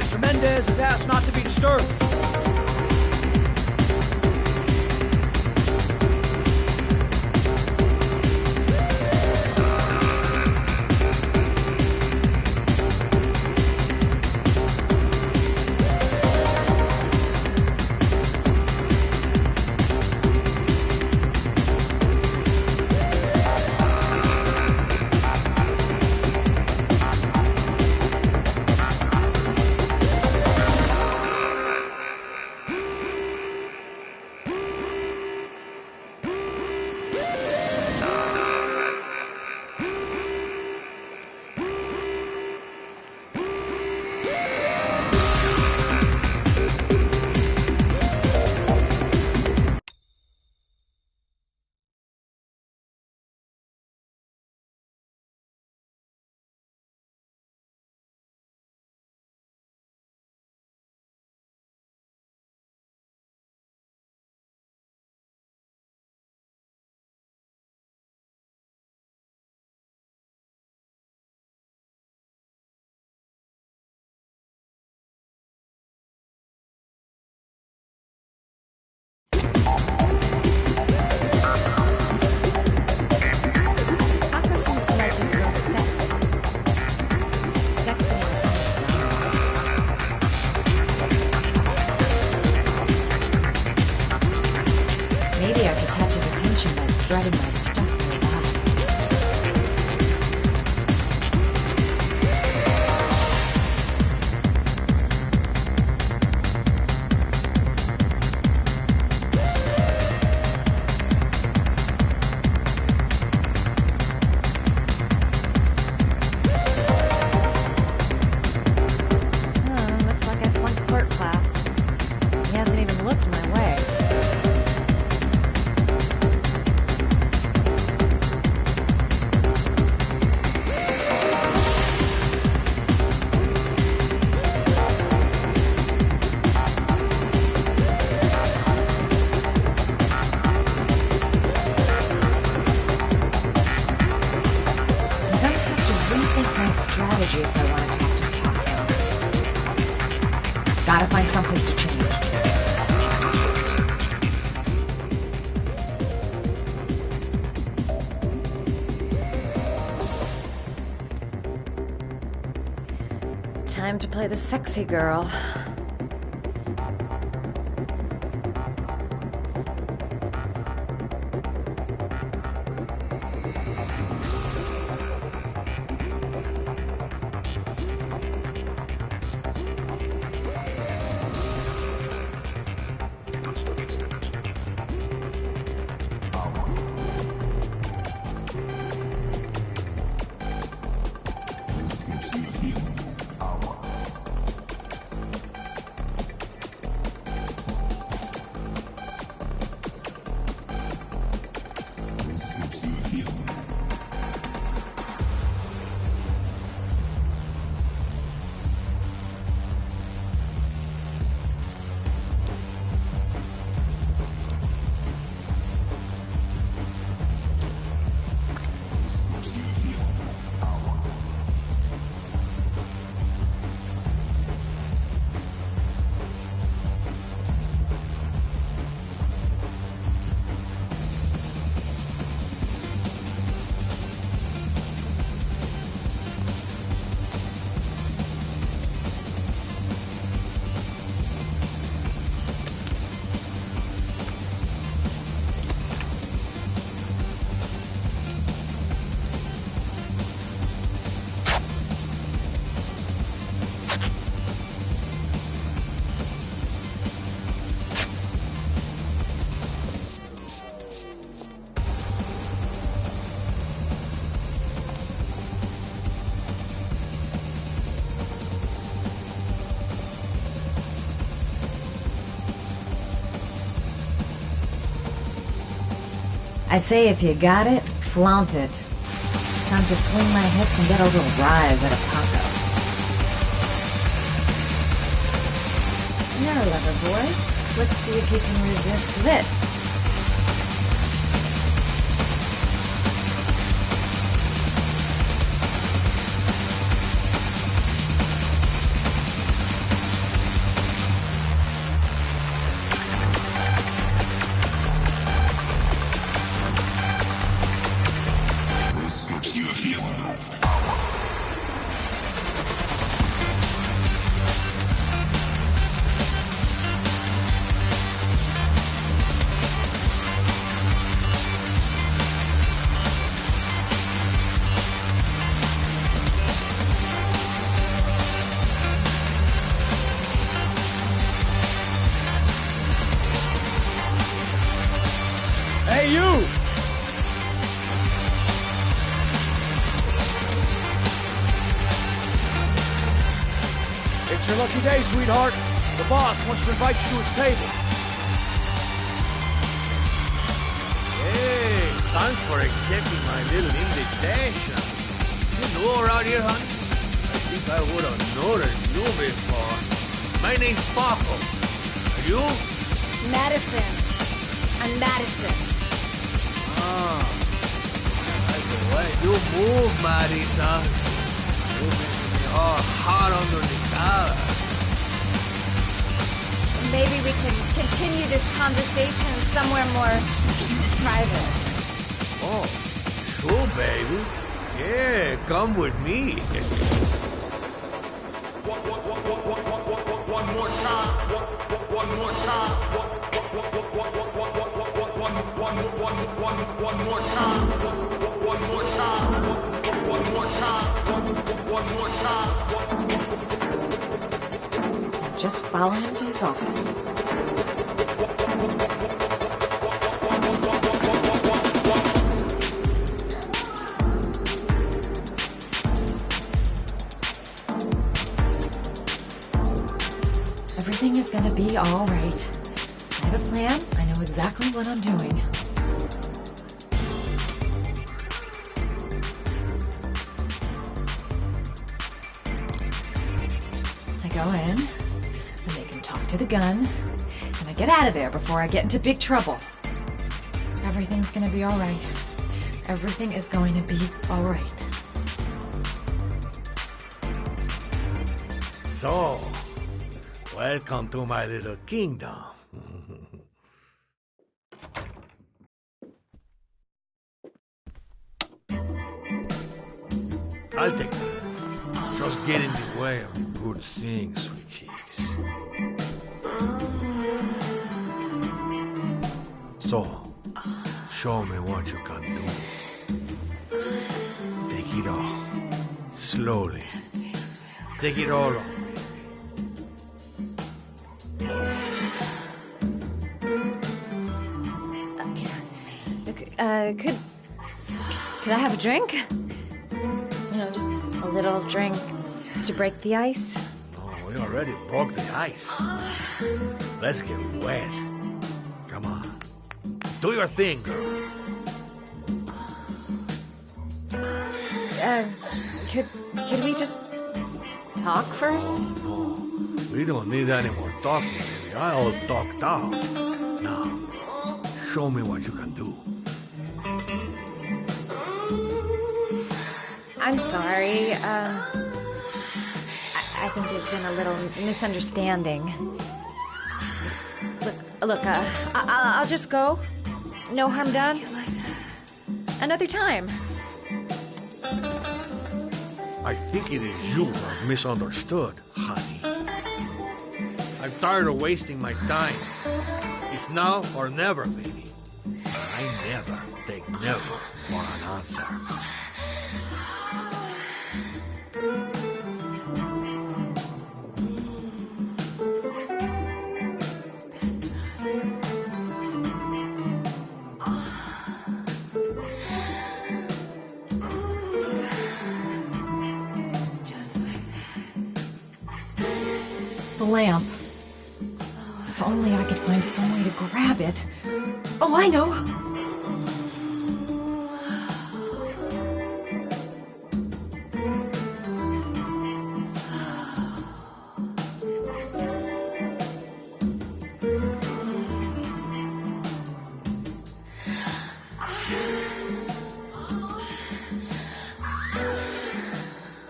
Mr. Mendez has asked not to be disturbed. Strutting my stuff in the body. Looks like I flunked clerk class. He hasn't even looked my way. Strategy if I want to talk to Papa. Gotta find someplace to change. Time to play the sexy girl. I say if you got it, flaunt it. Time to swing my hips and get a little rise out of Paco. Now, lover boy, let's see if you can resist this. It's your lucky day, sweetheart. The boss wants to invite you to his table. Hey, thanks for accepting my little invitation. You know around here, honey? I think I would have noticed you before. My name's Paco. And you? Madison. I'm Madison. Ah, that's the way you move, Marisa. You make me all hot under the collar. Maybe we can continue this conversation somewhere more private. Oh, sure, baby. Yeah, come with me. One more time. One more time. One more time. One more time. One more time. One more time. Just follow him to his office. Everything is gonna be all right. I have a plan. I know exactly what I'm doing. I go in, I make him talk to the gun, and I get out of there before I get into big trouble. Everything's gonna be all right. Everything is going to be all right. So, welcome to my little kingdom. I'll take that. Just get in the way of the good things, sweet cheeks. So, show me what you can do. Take it all. Slowly. Take it all on. Could I have a drink? You know, just a little drink to break the ice. Oh, we already broke the ice. Let's get wet. Come on. Do your thing, girl. Could we just talk first? No, we don't need any more talking, baby. I all talked out. Now, show me what you can do. I'm sorry. I think there's been a little misunderstanding. Look, I'll just go. No harm done. Another time. I think it is you who have misunderstood, honey. I'm tired of wasting my time. It's now or never, baby. I never take never for an answer. The lamp. If only I could find some way to grab it. Oh, I know!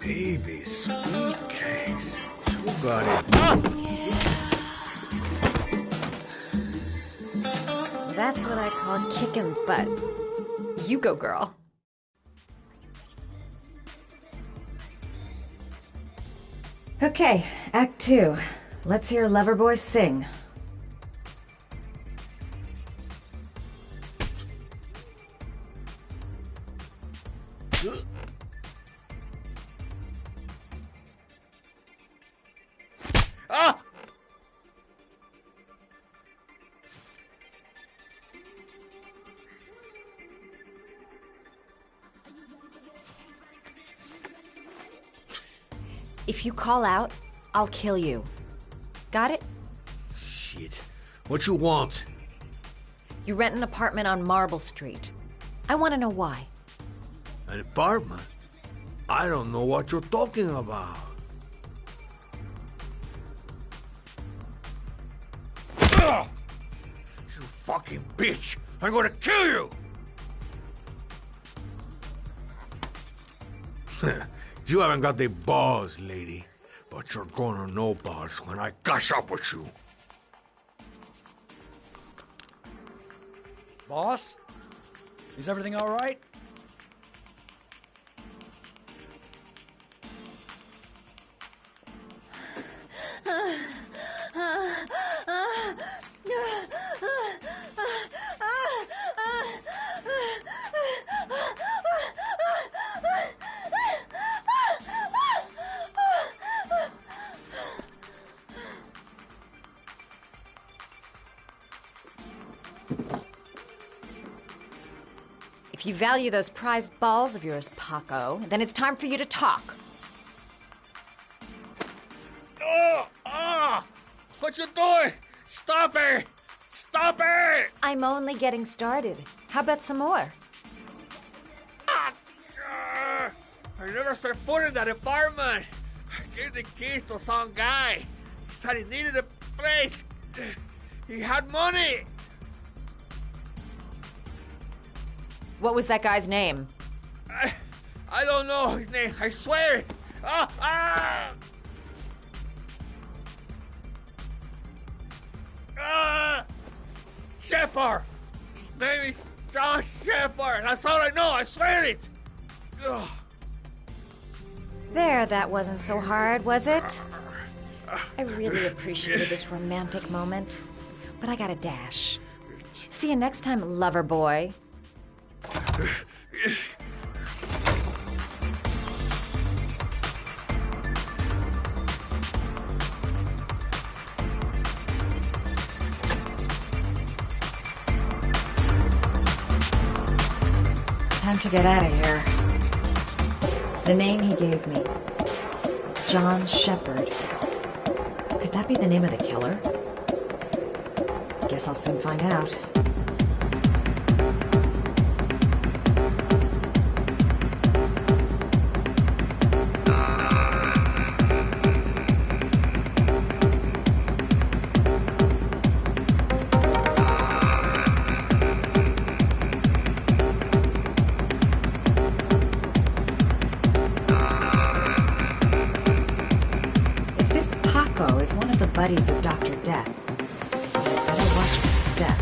Baby, sweet case. You got it. That's what I call kicking butt. You go, girl. Okay, Act 2. Let's hear Loverboy sing. Ah! If you call out, I'll kill you. Got it? Shit. What you want? You rent an apartment on Marble Street. I want to know why. An apartment? I don't know what you're talking about. Ugh! You fucking bitch! I'm gonna kill you! You haven't got the balls, lady. But you're gonna know balls when I catch up with you. Boss? Is everything all right? If you value those prized balls of yours, Paco, then it's time for you to talk. What you doing? Stop it! Stop it! I'm only getting started. How about some more? I never set foot in that apartment. I gave the keys to some guy. He said he needed a place. He had money. What was that guy's name? I don't know his name. I swear. Shepard. His name is John Shepard. That's all I know. I swear it. Ugh. There, that wasn't so hard, was it? I really appreciated this romantic moment, but I gotta dash. See you next time, lover boy. Time to get out of here. The name he gave me, John Shepard. Could that be the name of the killer? Guess I'll soon find out. Is one of the buddies of Dr. Death. Better watch his step.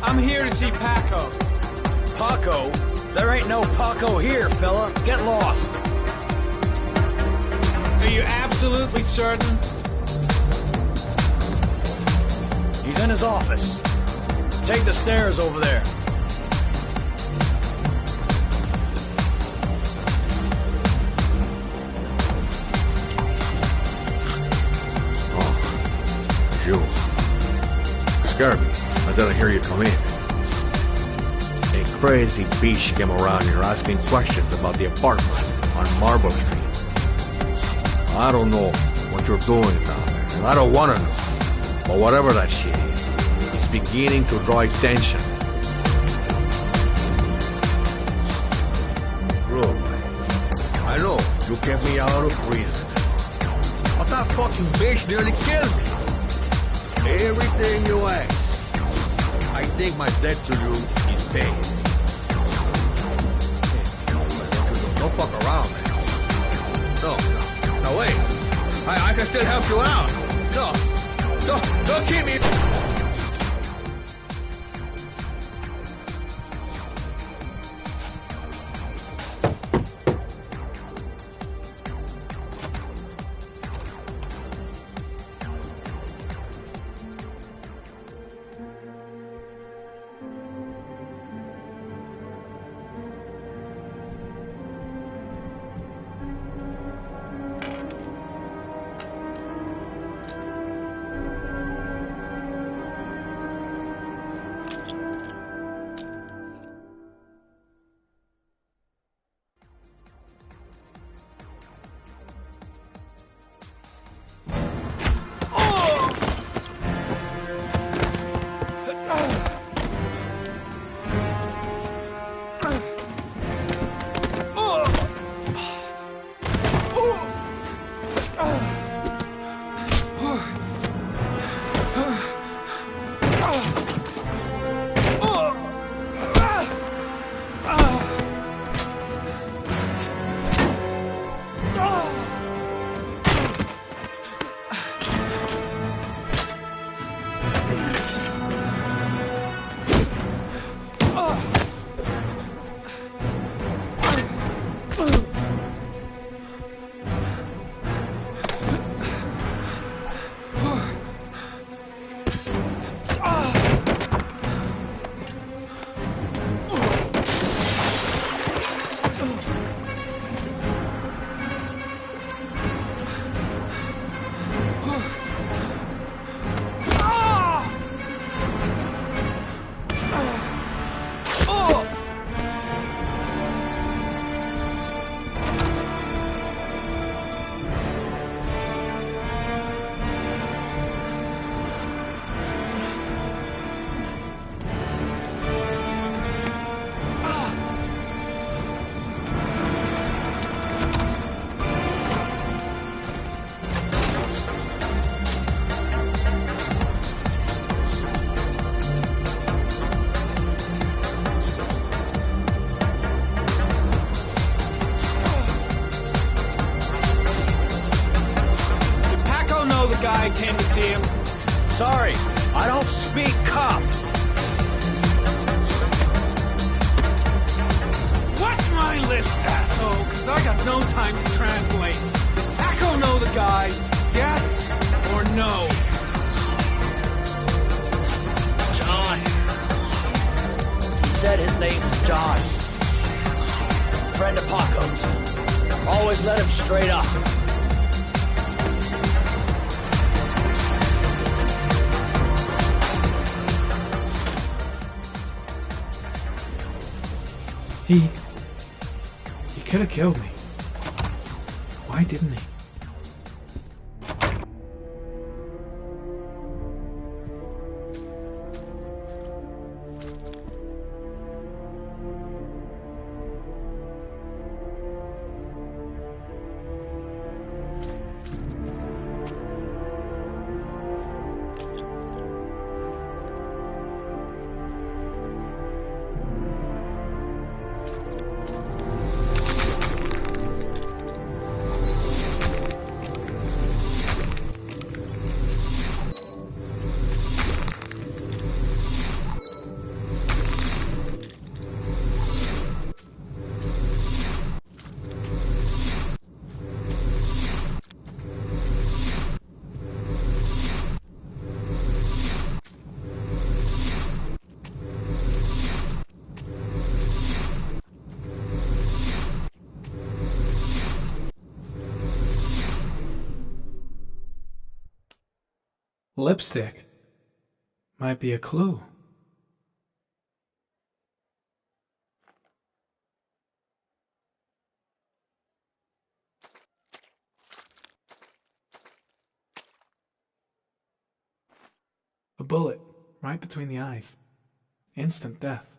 I'm here to see Paco. Paco? There ain't no Paco here, fella. Get lost. Are you absolutely certain? He's in his office. Take the stairs over there. Oh, you. Scared me. I didn't hear you come in. A crazy bitch came around here asking questions about the apartment on Marble Street. I don't know what you're doing down there, and I don't want to know. But whatever that shit is, it's beginning to draw attention. Look, I know you kept me out of prison, but that fucking bitch nearly killed me. Everything you ask, I think my debt to you is paid. Don't fuck around, man. No. No, wait. I can still help you out. No. Don't keep me. guy came to see him. Sorry, I don't speak cop. What's my list, asshole? Cause I got no time to translate. Does Paco know the guy? Yes or no? John. He said his name was John. Friend of Paco's. Always let him straight up. He could have killed me. Why didn't he? Lipstick might be a clue. A bullet right between the eyes. Instant death.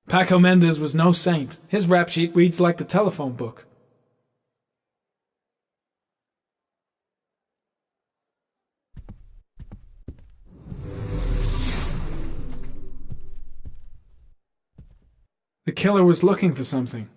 Paco Mendez was no saint. His rap sheet reads like the telephone book. The killer was looking for something.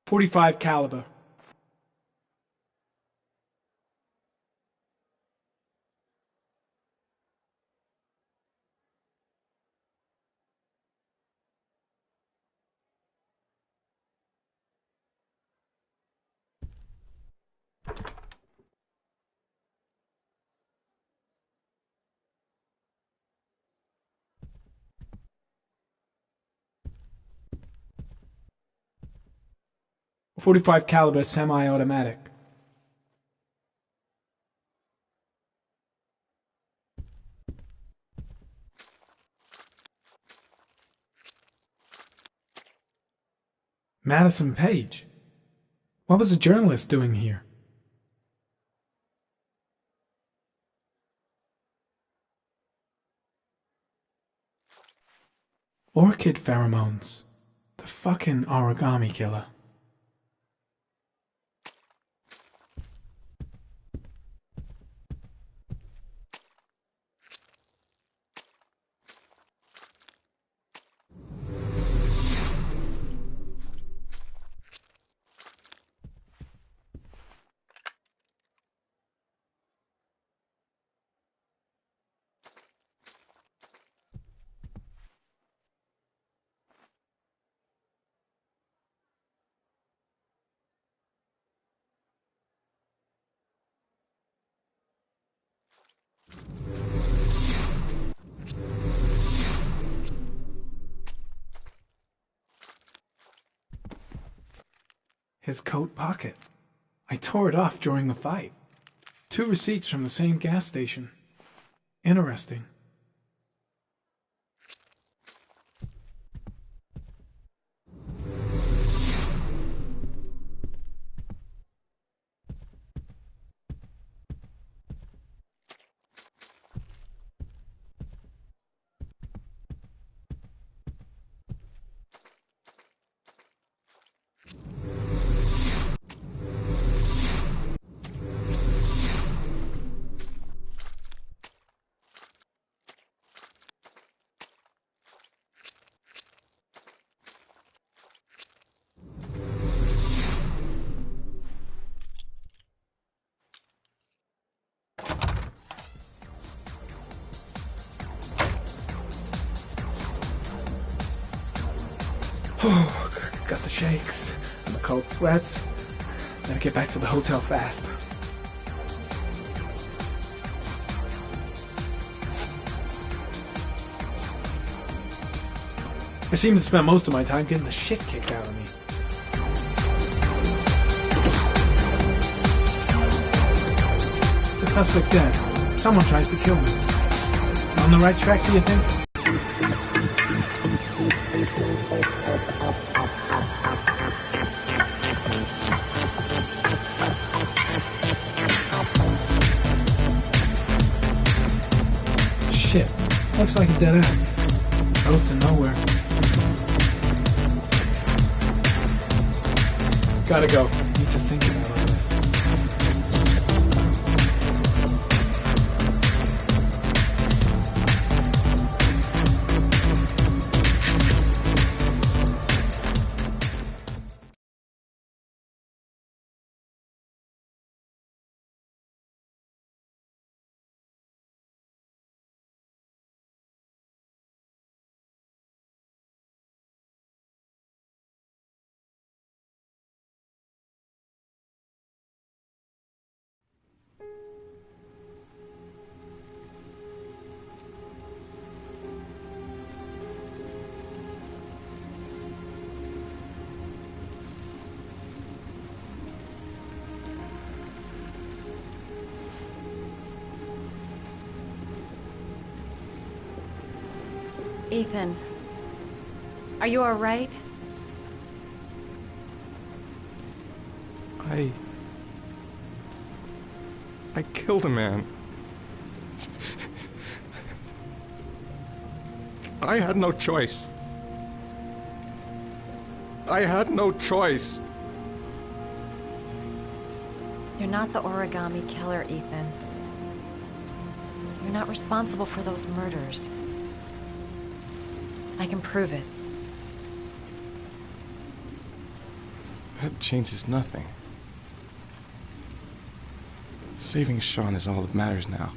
.45 caliber. .45 caliber semi-automatic. Madison Page. What was a journalist doing here? Orchid pheromones. The fucking origami killer. His coat pocket. I tore it off during the fight. 2 receipts from the same gas station. Interesting. Got the shakes and the cold sweats. Gotta get back to the hotel fast. I seem to spend most of my time getting the shit kicked out of me. The suspect dead. Someone tries to kill me. On the right track, do you think? Shit. Looks like a dead end. Road to nowhere. Gotta go. Need to think about all this. Ethan, are you all right? I killed a man. I had no choice. I had no choice. You're not the origami killer, Ethan. You're not responsible for those murders. I can prove it. That changes nothing. Saving Sean is all that matters now.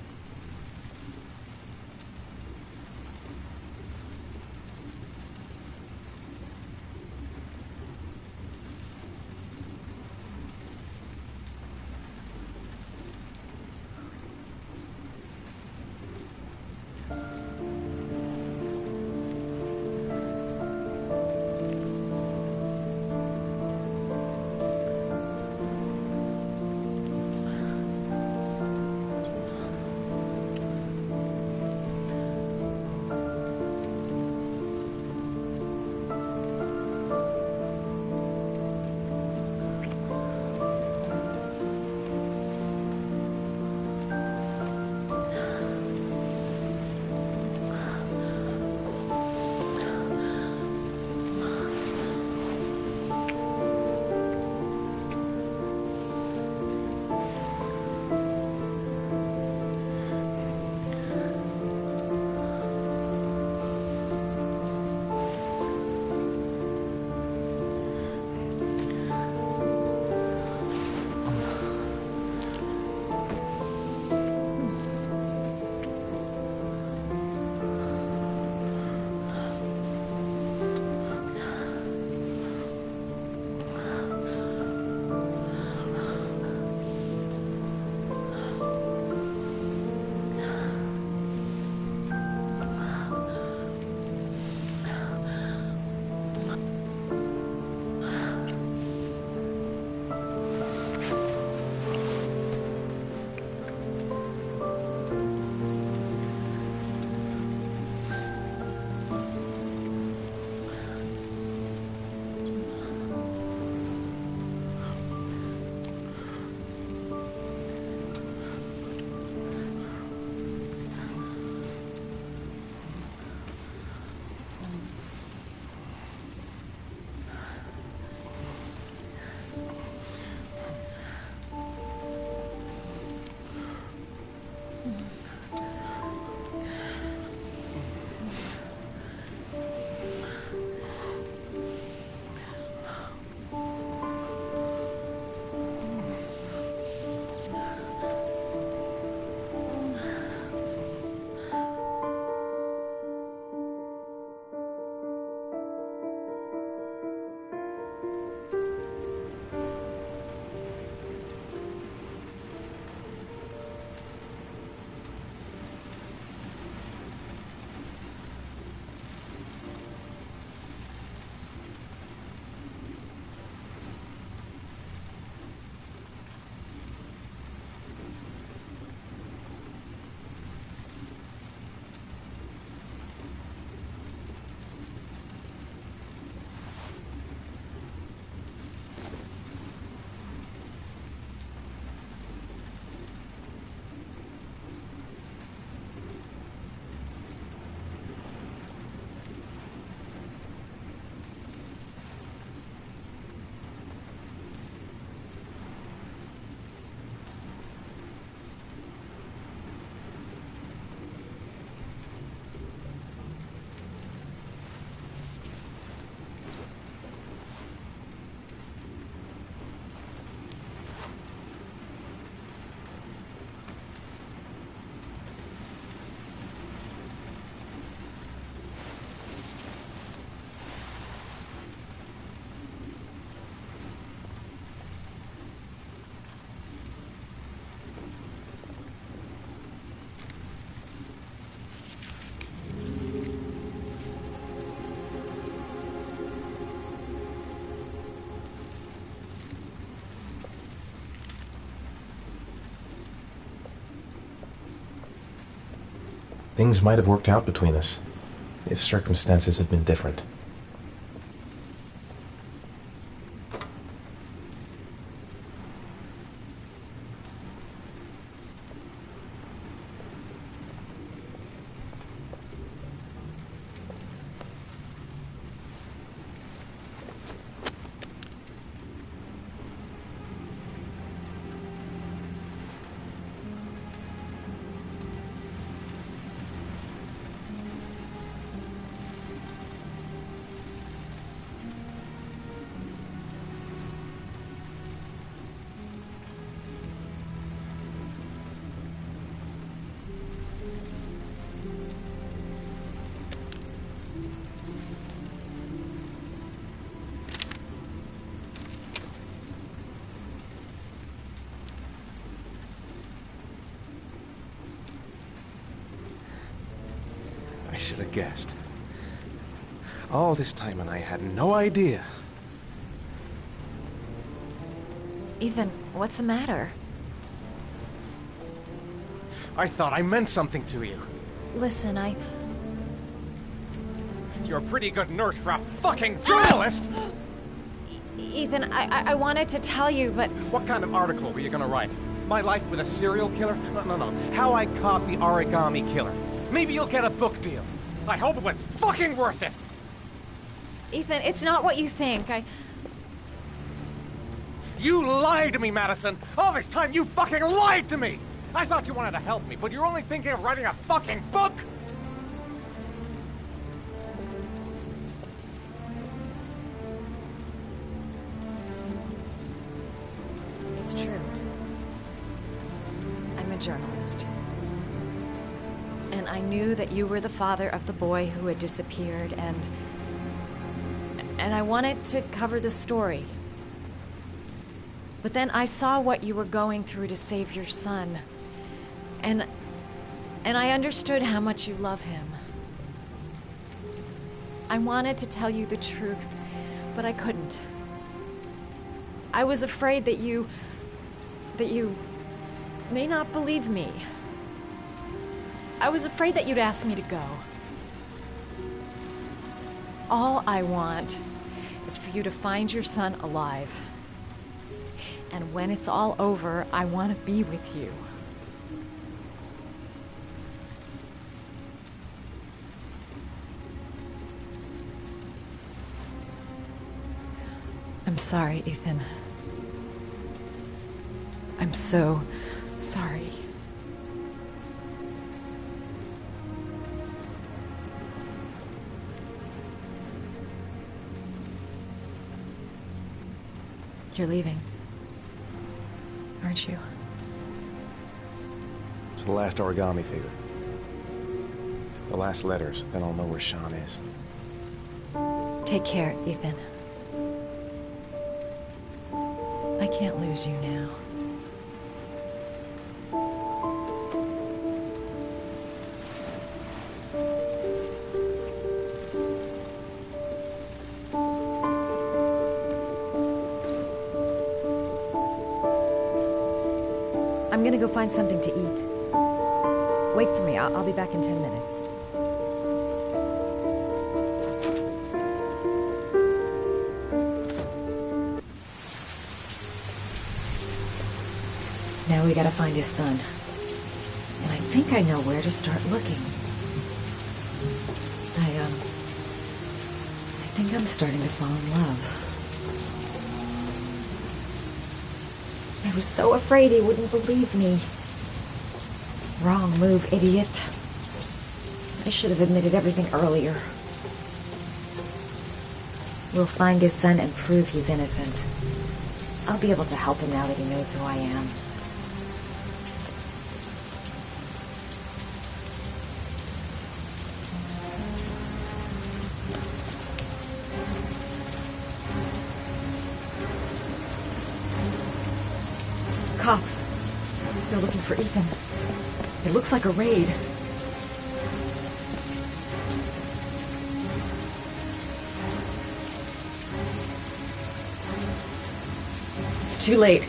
Things might have worked out between us if circumstances had been different. I should have guessed. All this time and I had no idea. Ethan, what's the matter? I thought I meant something to you. Listen, You're a pretty good nurse for a fucking journalist! Ethan, I wanted to tell you, but... What kind of article were you gonna write? My life with a serial killer? No. How I caught the origami killer. Maybe you'll get a book deal. I hope it was fucking worth it! Ethan, it's not what you think. You lied to me, Madison! All this time you fucking lied to me! I thought you wanted to help me, but you're only thinking of writing a fucking book! It's true. I'm a journalist. And I knew that you were the father of the boy who had disappeared, and I wanted to cover the story. But then I saw what you were going through to save your son. And I understood how much you love him. I wanted to tell you the truth, but I couldn't. I was afraid that you may not believe me. I was afraid that you'd ask me to go. All I want is for you to find your son alive. And when it's all over, I want to be with you. I'm sorry, Ethan. I'm so sorry. You're leaving, aren't you? It's the last origami figure. The last letters, then I'll know where Sean is. Take care, Ethan. I can't lose you now. I'm gonna go find something to eat. Wait for me. I'll be back in 10 minutes. Now we gotta find his son. And I think I know where to start looking. I think I'm starting to fall in love. I was so afraid he wouldn't believe me. Wrong move, idiot. I should have admitted everything earlier. We'll find his son and prove he's innocent. I'll be able to help him now that he knows who I am. Cops. They're looking for Ethan. It looks like a raid. It's too late.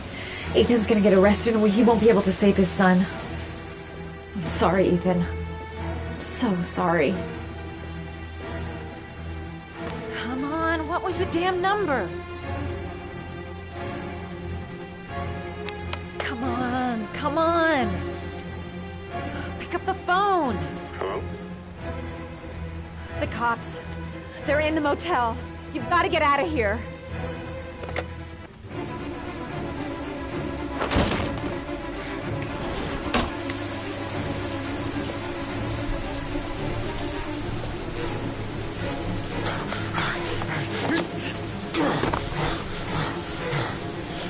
Ethan's gonna get arrested and he won't be able to save his son. I'm sorry, Ethan. I'm so sorry. Come on, what was the damn number? Come on, come on. Pick up the phone. Hello? The cops. They're in the motel. You've got to get out of here.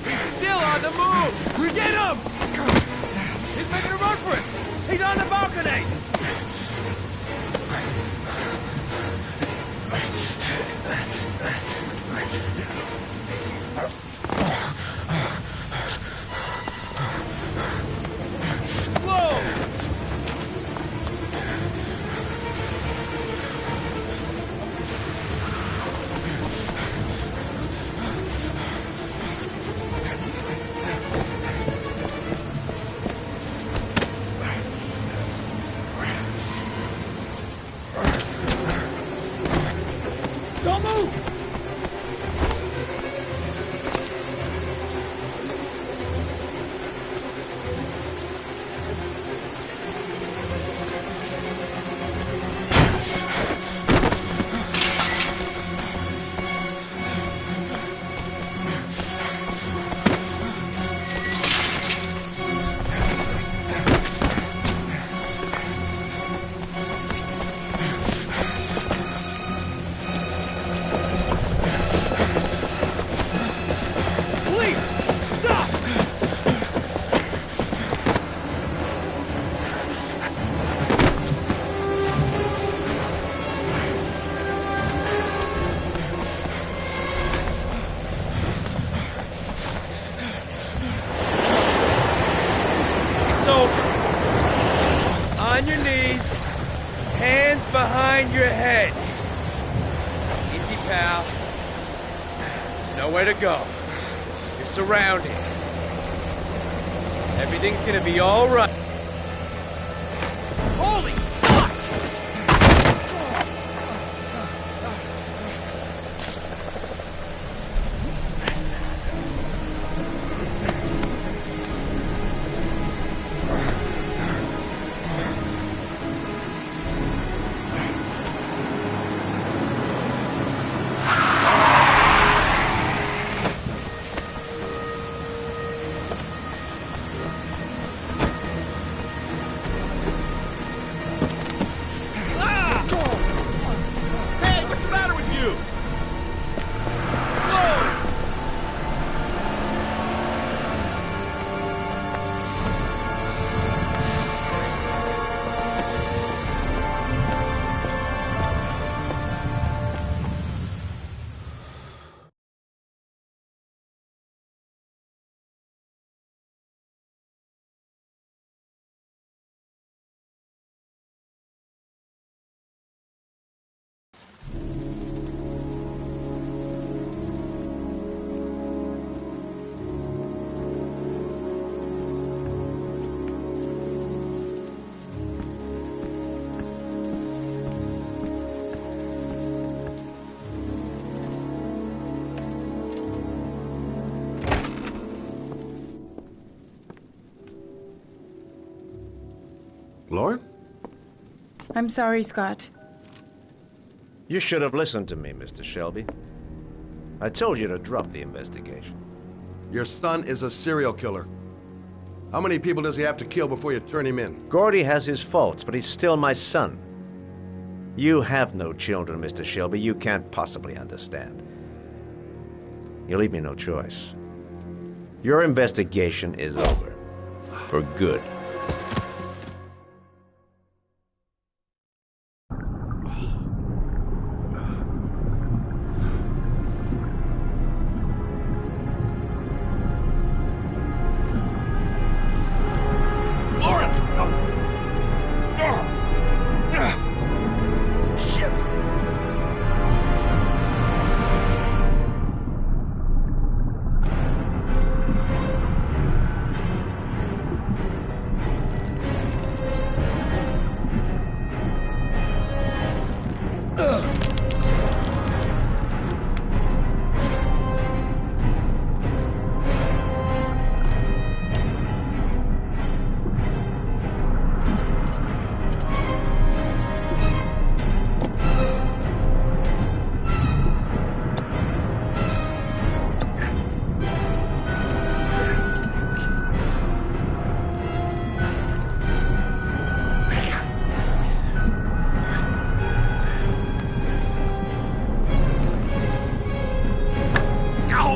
He's still on the move! We get him! He's making a run for it! He's on the balcony! Don't move! On your knees, hands behind your head. Easy, pal. Nowhere to go. You're surrounded. Everything's gonna be all right. Holy fuck! Lauren? I'm sorry, Scott. You should have listened to me, Mr. Shelby. I told you to drop the investigation. Your son is a serial killer. How many people does he have to kill before you turn him in? Gordy has his faults, but he's still my son. You have no children, Mr. Shelby. You can't possibly understand. You leave me no choice. Your investigation is over. For good.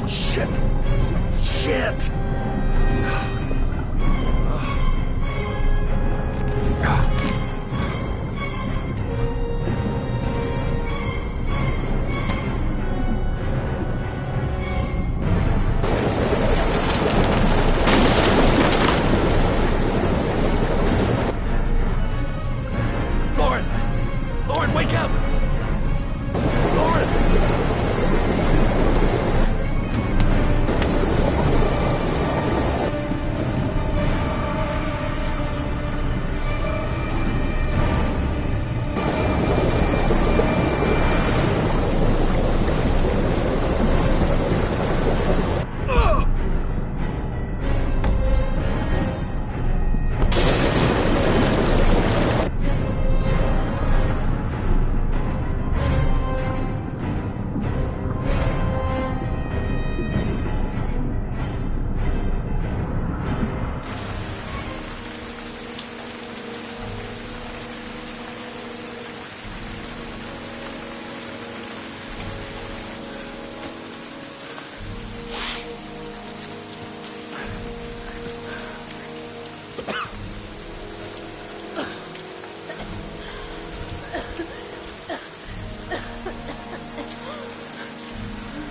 Oh, shit! Shit! Lauren! Lauren, wake up! Lauren!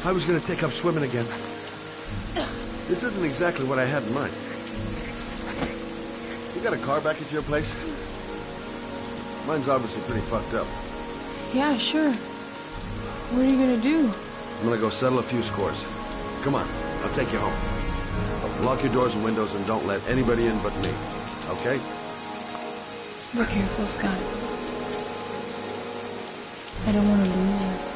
I was gonna take up swimming again. This isn't exactly what I had in mind. You got a car back at your place? Mine's obviously pretty fucked up. Yeah, sure. What are you gonna do? I'm gonna go settle a few scores. Come on, I'll take you home. Lock your doors and windows and don't let anybody in but me. Okay? Be careful, Scott. I don't want to lose you.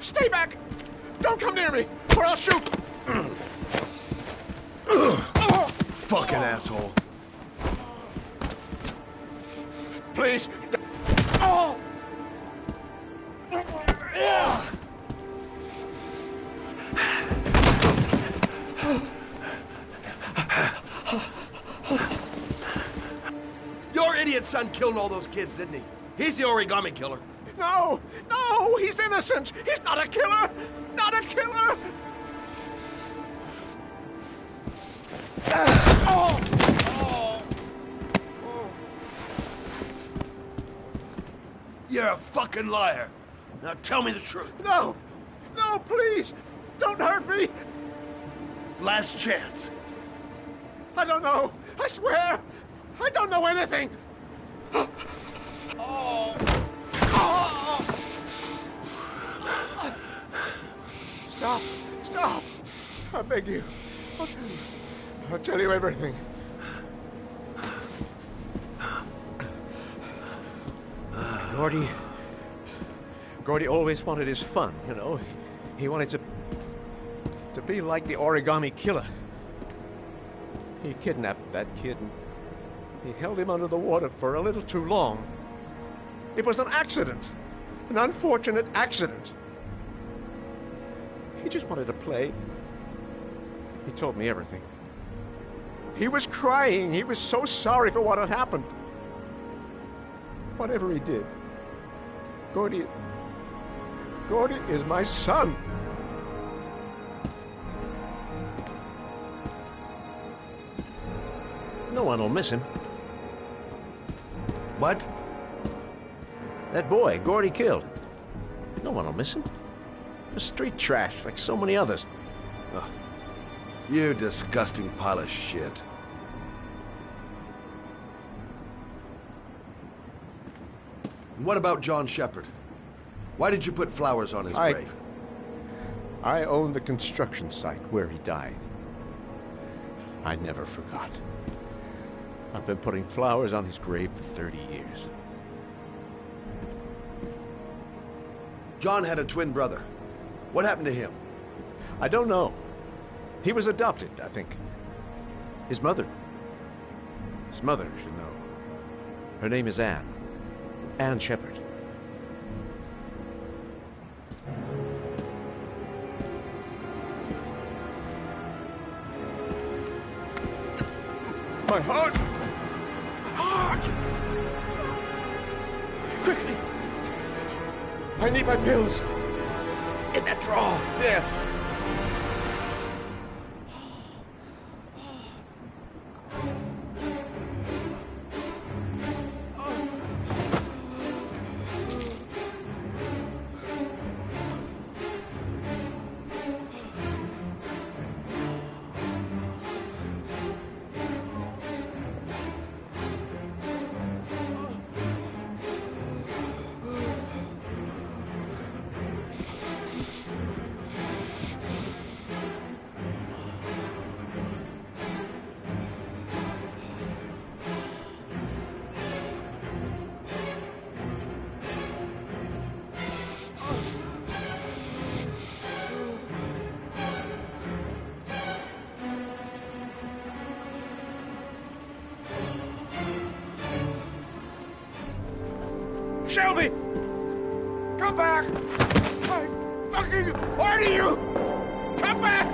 Stay back! Don't come near me, or I'll shoot! Fucking asshole. Please. Oh! son killed all those kids, didn't he? He's the origami killer. No! No! He's innocent! He's not a killer! Not a killer! You're a fucking liar. Now tell me the truth. No! No, please! Don't hurt me! Last chance. I don't know! I swear! I don't know anything! Stop! Stop! I beg you. I'll tell you. I'll tell you everything. Gordy always wanted his fun, you know. He wanted to be like the origami killer. He kidnapped that kid and he held him under the water for a little too long. It was an accident. An unfortunate accident. He just wanted to play. He told me everything. He was crying. He was so sorry for what had happened. Whatever he did, Gordy is my son. No one will miss him. What? That boy, Gordy killed. No one will miss him. A street trash like so many others. Oh, you disgusting pile of shit. And what about John Shepard? Why did you put flowers on his grave? I own the construction site where he died. I never forgot. I've been putting flowers on his grave for 30 years. John had a twin brother. What happened to him? I don't know. He was adopted, I think. His mother should know. Her name is Anne. Anne Shepard. My heart! Heart! Quickly! I need my pills. In that drawer. There. Shelby! Come back! I fucking order you! Come back!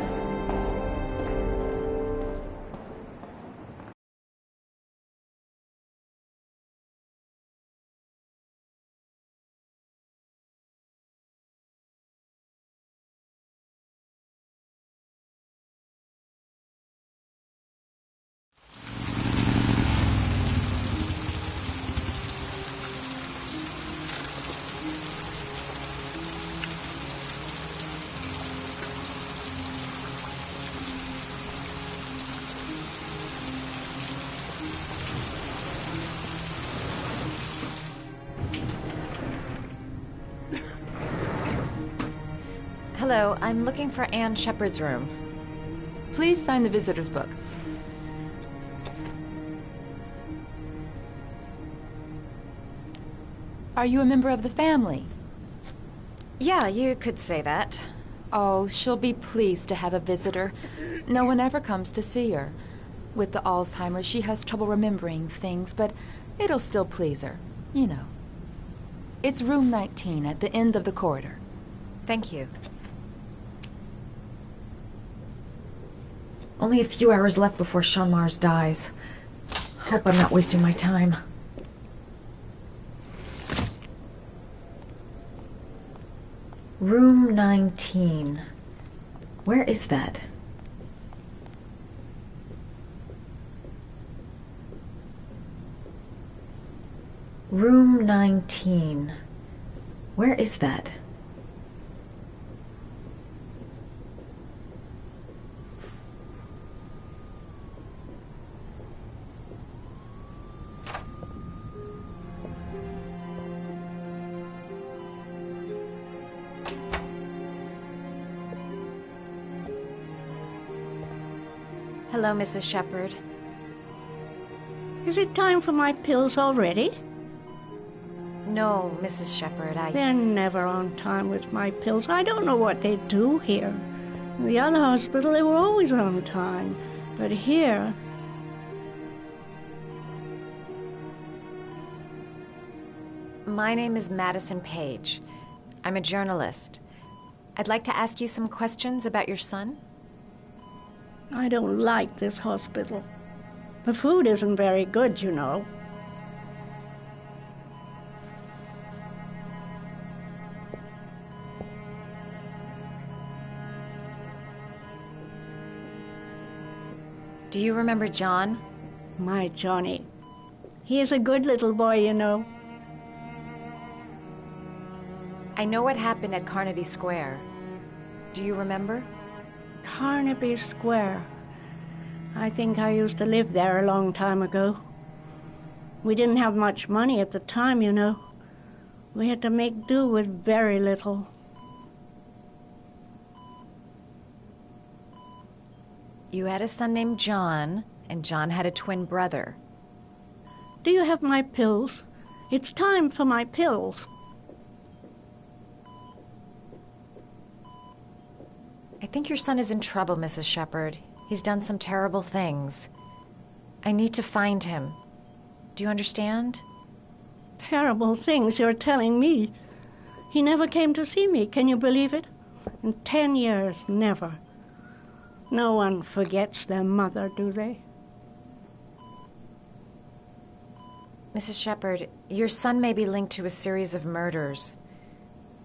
Hello, I'm looking for Anne Shepard's room. Please sign the visitor's book. Are you a member of the family? Yeah, you could say that. Oh, she'll be pleased to have a visitor. No one ever comes to see her. With the Alzheimer's, she has trouble remembering things, but it'll still please her. You know. It's room 19 at the end of the corridor. Thank you. Only a few hours left before Sean Mars dies. Hope I'm not wasting my time. Room 19. Where is that? Room 19. Where is that? Hello, Mrs. Shepherd. Is it time for my pills already? No, Mrs. Shepherd, They're never on time with my pills. I don't know what they do here. In the other hospital, they were always on time. But here... My name is Madison Page. I'm a journalist. I'd like to ask you some questions about your son. I don't like this hospital. The food isn't very good, you know. Do you remember John? My Johnny. He is a good little boy, you know. I know what happened at Carnaby Square. Do you remember? Carnaby Square. I think I used to live there a long time ago. We didn't have much money at the time, you know. We had to make do with very little. You had a son named John, and John had a twin brother. Do you have my pills? It's time for my pills. I think your son is in trouble, Mrs. Shepherd. He's done some terrible things. I need to find him. Do you understand? Terrible things you're telling me. He never came to see me, can you believe it? In 10 years, never. No one forgets their mother, do they? Mrs. Shepherd, your son may be linked to a series of murders.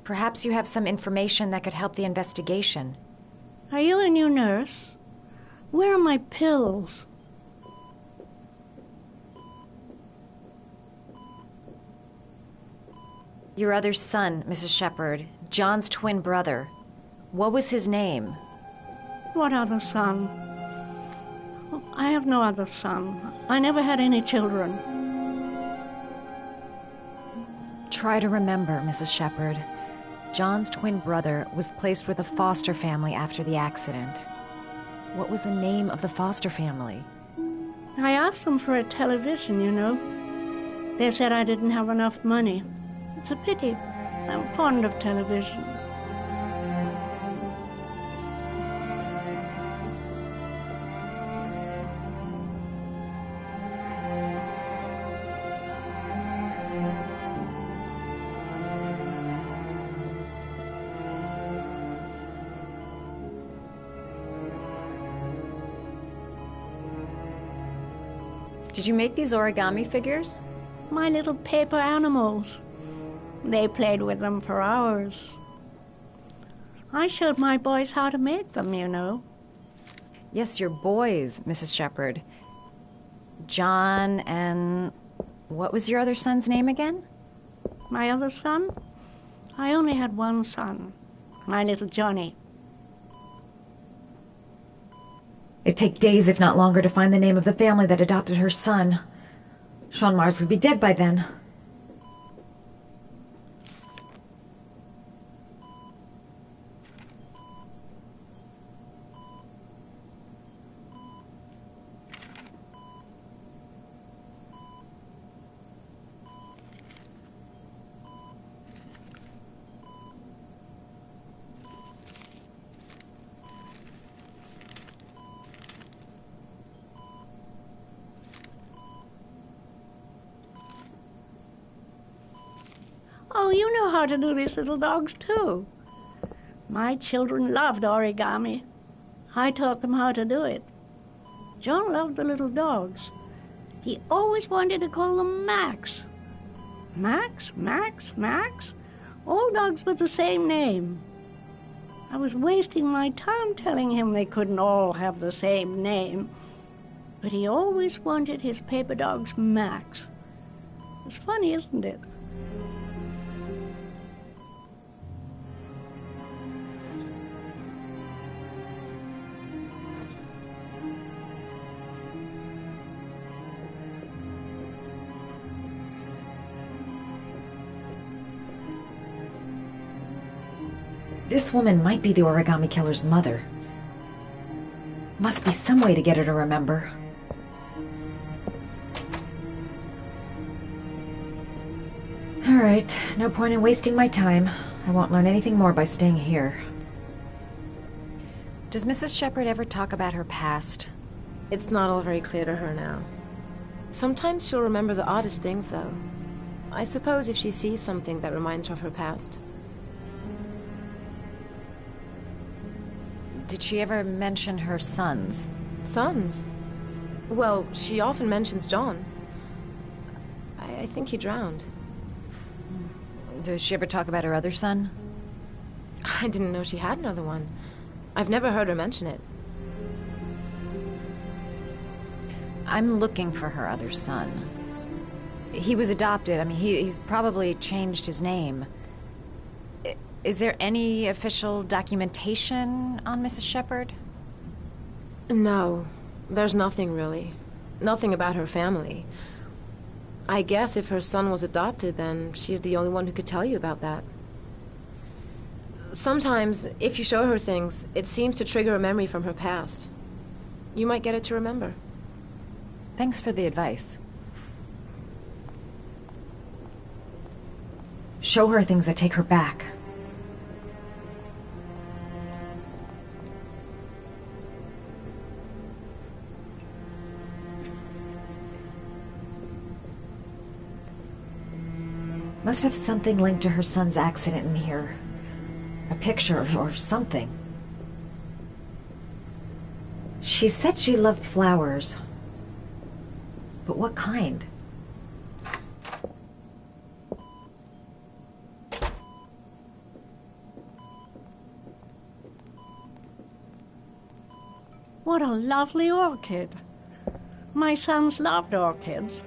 Perhaps you have some information that could help the investigation. Are you a new nurse? Where are my pills? Your other son, Mrs. Shepherd, John's twin brother. What was his name? What other son? I have no other son. I never had any children. Try to remember, Mrs. Shepherd. John's twin brother was placed with a foster family after the accident. What was the name of the foster family? I asked them for a television, you know. They said I didn't have enough money. It's a pity. I'm fond of television. Did you make these origami figures? My little paper animals. They played with them for hours. I showed my boys how to make them, you know. Yes, your boys, Mrs. Shepherd. John and... what was your other son's name again? My other son? I only had one son. My little Johnny. It'd take days, if not longer, to find the name of the family that adopted her son. Sean Mars would be dead by then. Oh, you know how to do these little dogs, too. My children loved origami. I taught them how to do it. John loved the little dogs. He always wanted to call them Max. Max, Max, Max. All dogs with the same name. I was wasting my time telling him they couldn't all have the same name. But he always wanted his paper dogs Max. It's funny, isn't it? This woman might be the origami killer's mother. Must be some way to get her to remember. All right, no point in wasting my time. I won't learn anything more by staying here. Does Mrs. Shepherd ever talk about her past? It's not all very clear to her now. Sometimes she'll remember the oddest things, though. I suppose if she sees something that reminds her of her past. Did she ever mention her sons? Sons? Well, she often mentions John. I think he drowned. Does she ever talk about her other son? I didn't know she had another one. I've never heard her mention it. I'm looking for her other son. He was adopted. I mean, he's probably changed his name. Is there any official documentation on Mrs. Shepherd? No, there's nothing really. Nothing about her family. I guess if her son was adopted, then she's the only one who could tell you about that. Sometimes, if you show her things, it seems to trigger a memory from her past. You might get it to remember. Thanks for the advice. Show her things that take her back. Must have something linked to her son's accident in here. A picture or something. She said she loved flowers. But what kind? What a lovely orchid. My sons loved orchids.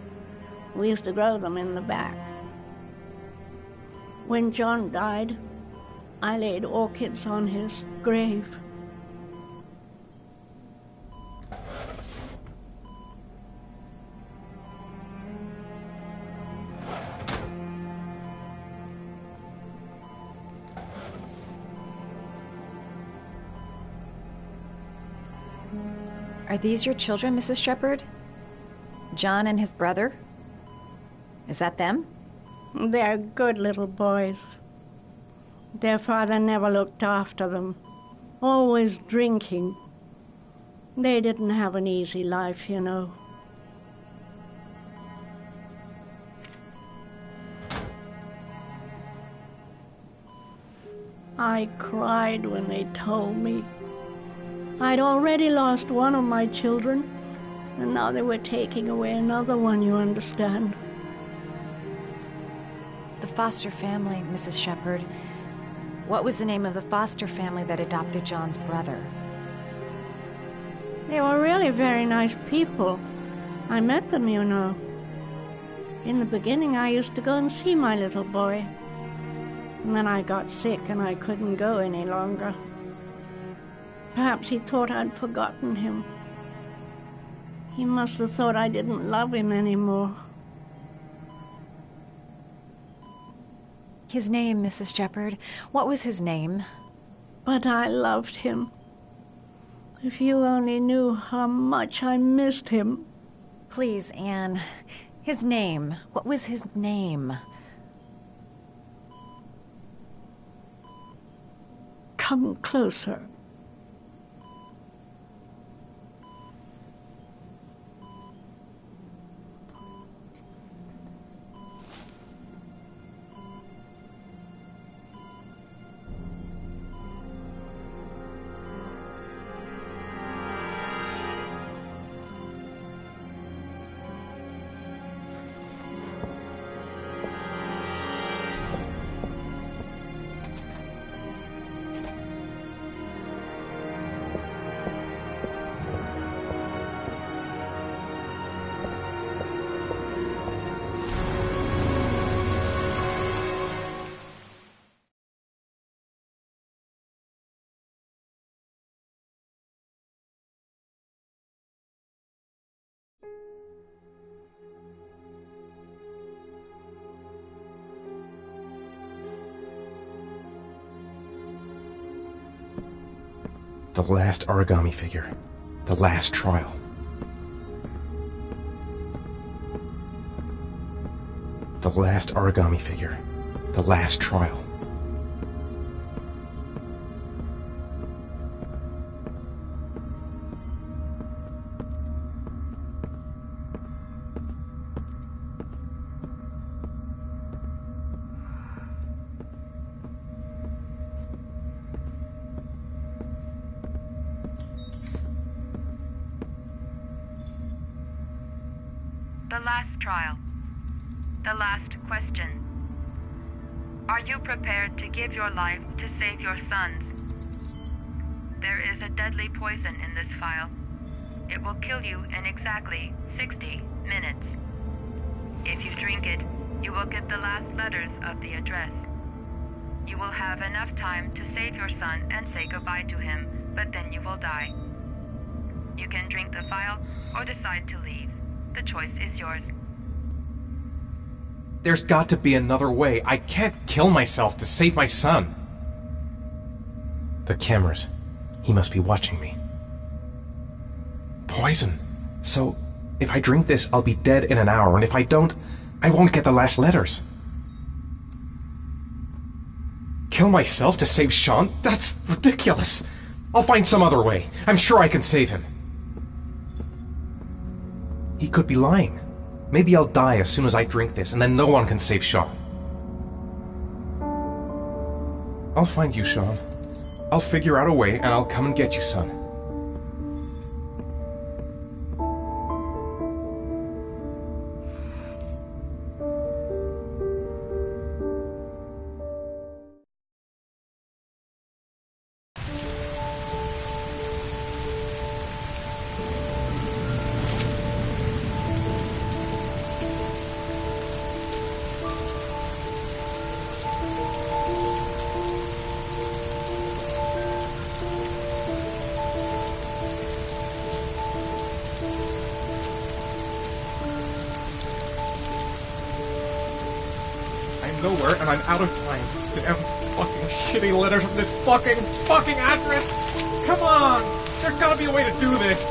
We used to grow them in the back. When John died, I laid orchids on his grave. Are these your children, Mrs. Shepherd? John and his brother? Is that them? They're good little boys. Their father never looked after them, always drinking. They didn't have an easy life, you know. I cried when they told me. I'd already lost one of my children, and now they were taking away another one, you understand. The foster family, Mrs. Shepherd. What was the name of the foster family that adopted John's brother? They were really very nice people. I met them, you know. In the beginning, I used to go and see my little boy. And then I got sick and I couldn't go any longer. Perhaps he thought I'd forgotten him. He must have thought I didn't love him anymore. His name, Mrs. Shepherd. What was his name? But I loved him. If you only knew how much I missed him. Please, Anne. His name. What was his name? Come closer. The last origami figure. The last trial. The last origami figure. The last trial. The last trial. The last question. Are you prepared to give your life to save your sons? There is a deadly poison in this vial. It will kill you in exactly 60 minutes. If you drink it, you will get the last letters of the address. You will have enough time to save your son and say goodbye to him, but then you will die. You can drink the vial or decide to leave. The choice is yours. There's got to be another way. I can't kill myself to save my son. The cameras. He must be watching me. Poison. So, if I drink this, I'll be dead in an hour, and if I don't, I won't get the last letters. Kill myself to save Sean? That's ridiculous. I'll find some other way. I'm sure I can save him. He could be lying. Maybe I'll die as soon as I drink this, and then no one can save Sean. I'll find you, Sean. I'll figure out a way, and I'll come and get you, son. Nowhere, and I'm out of time. Damn fucking shitty letters from this fucking address! Come on! There's gotta be a way to do this!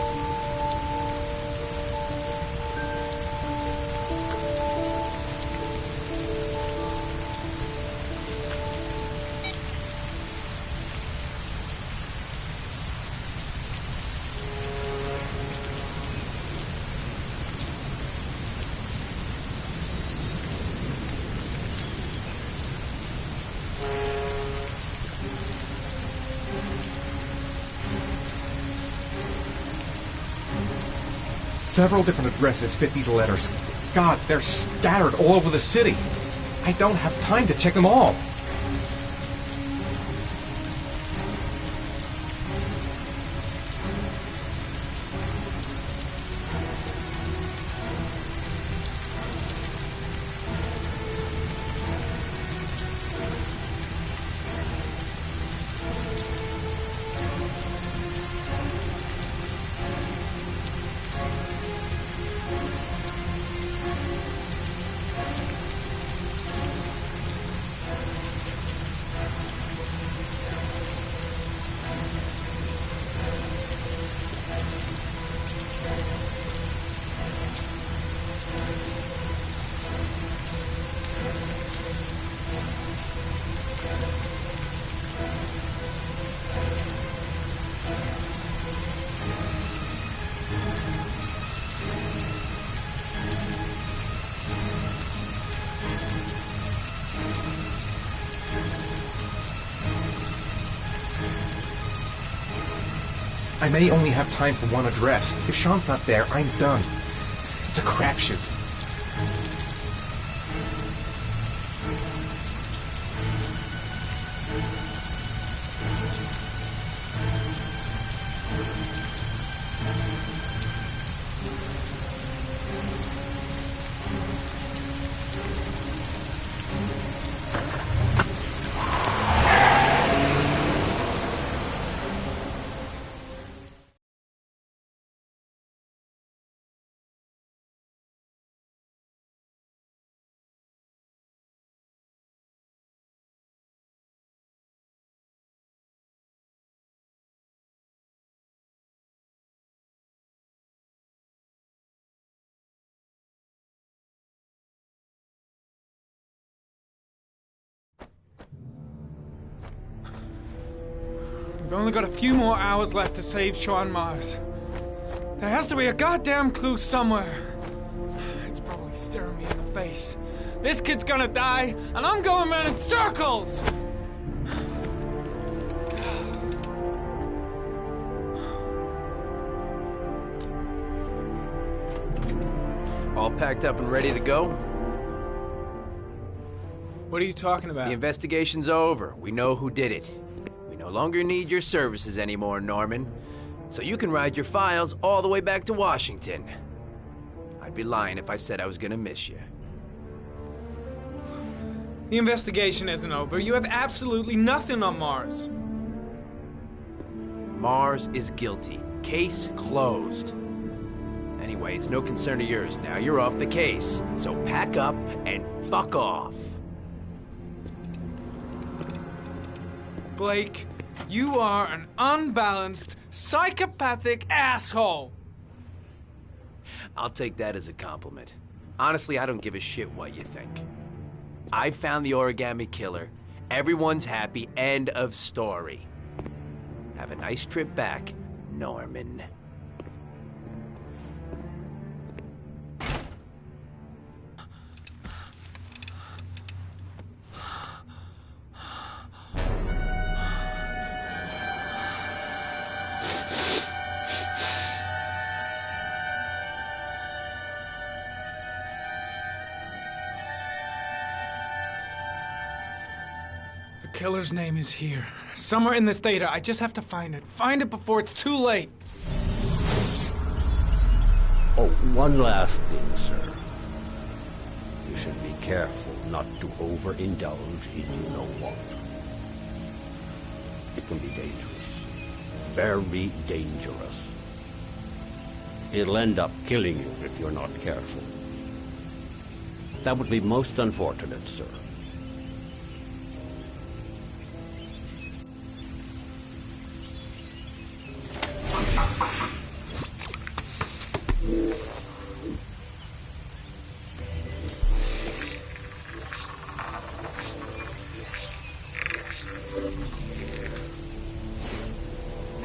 Several different addresses fit these letters. God, they're scattered all over the city. I don't have time to check them all. I may only have time for one address. If Sean's not there, I'm done. It's a crapshoot. We've only got a few more hours left to save Sean Mars. There has to be a goddamn clue somewhere. It's probably staring me in the face. This kid's gonna die, and I'm going around in circles! All packed up and ready to go? What are you talking about? The investigation's over. We know who did it. We no longer need your services anymore, Norman. So you can ride your files all the way back to Washington. I'd be lying if I said I was gonna miss you. The investigation isn't over. You have absolutely nothing on Mars. Mars is guilty. Case closed. Anyway, it's no concern of yours now. You're off the case. So pack up and fuck off. Blake, you are an unbalanced, psychopathic asshole. I'll take that as a compliment. Honestly, I don't give a shit what you think. I found the origami killer. Everyone's happy. End of story. Have a nice trip back, Norman. The killer's name is here. Somewhere in this data. I just have to find it. Find it before it's too late. Oh, one last thing, sir. You should be careful not to overindulge in you know what. It can be dangerous. Very dangerous. It'll end up killing you if you're not careful. That would be most unfortunate, sir.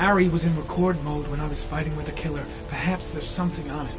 Ari was in record mode when I was fighting with the killer. Perhaps there's something on it.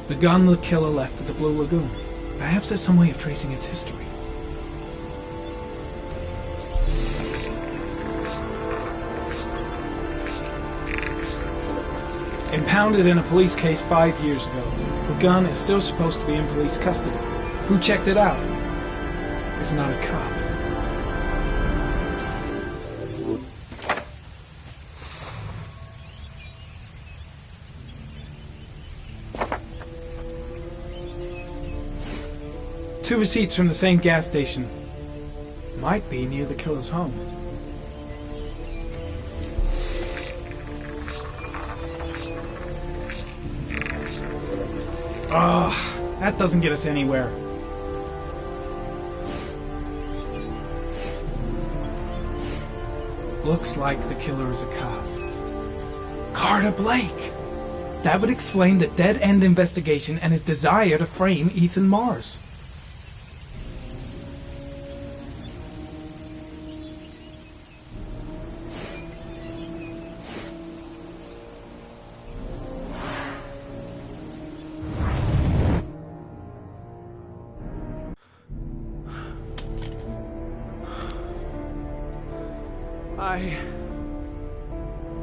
The gun the killer left at the Blue Lagoon. Perhaps there's some way of tracing its history. Impounded in a police case 5 years ago, the gun is still supposed to be in police custody. Who checked it out? If not a cop. Two receipts from the same gas station. Might be near the killer's home. Ugh, that doesn't get us anywhere. Looks like the killer is a cop. Carter Blake! That would explain the dead-end investigation and his desire to frame Ethan Mars.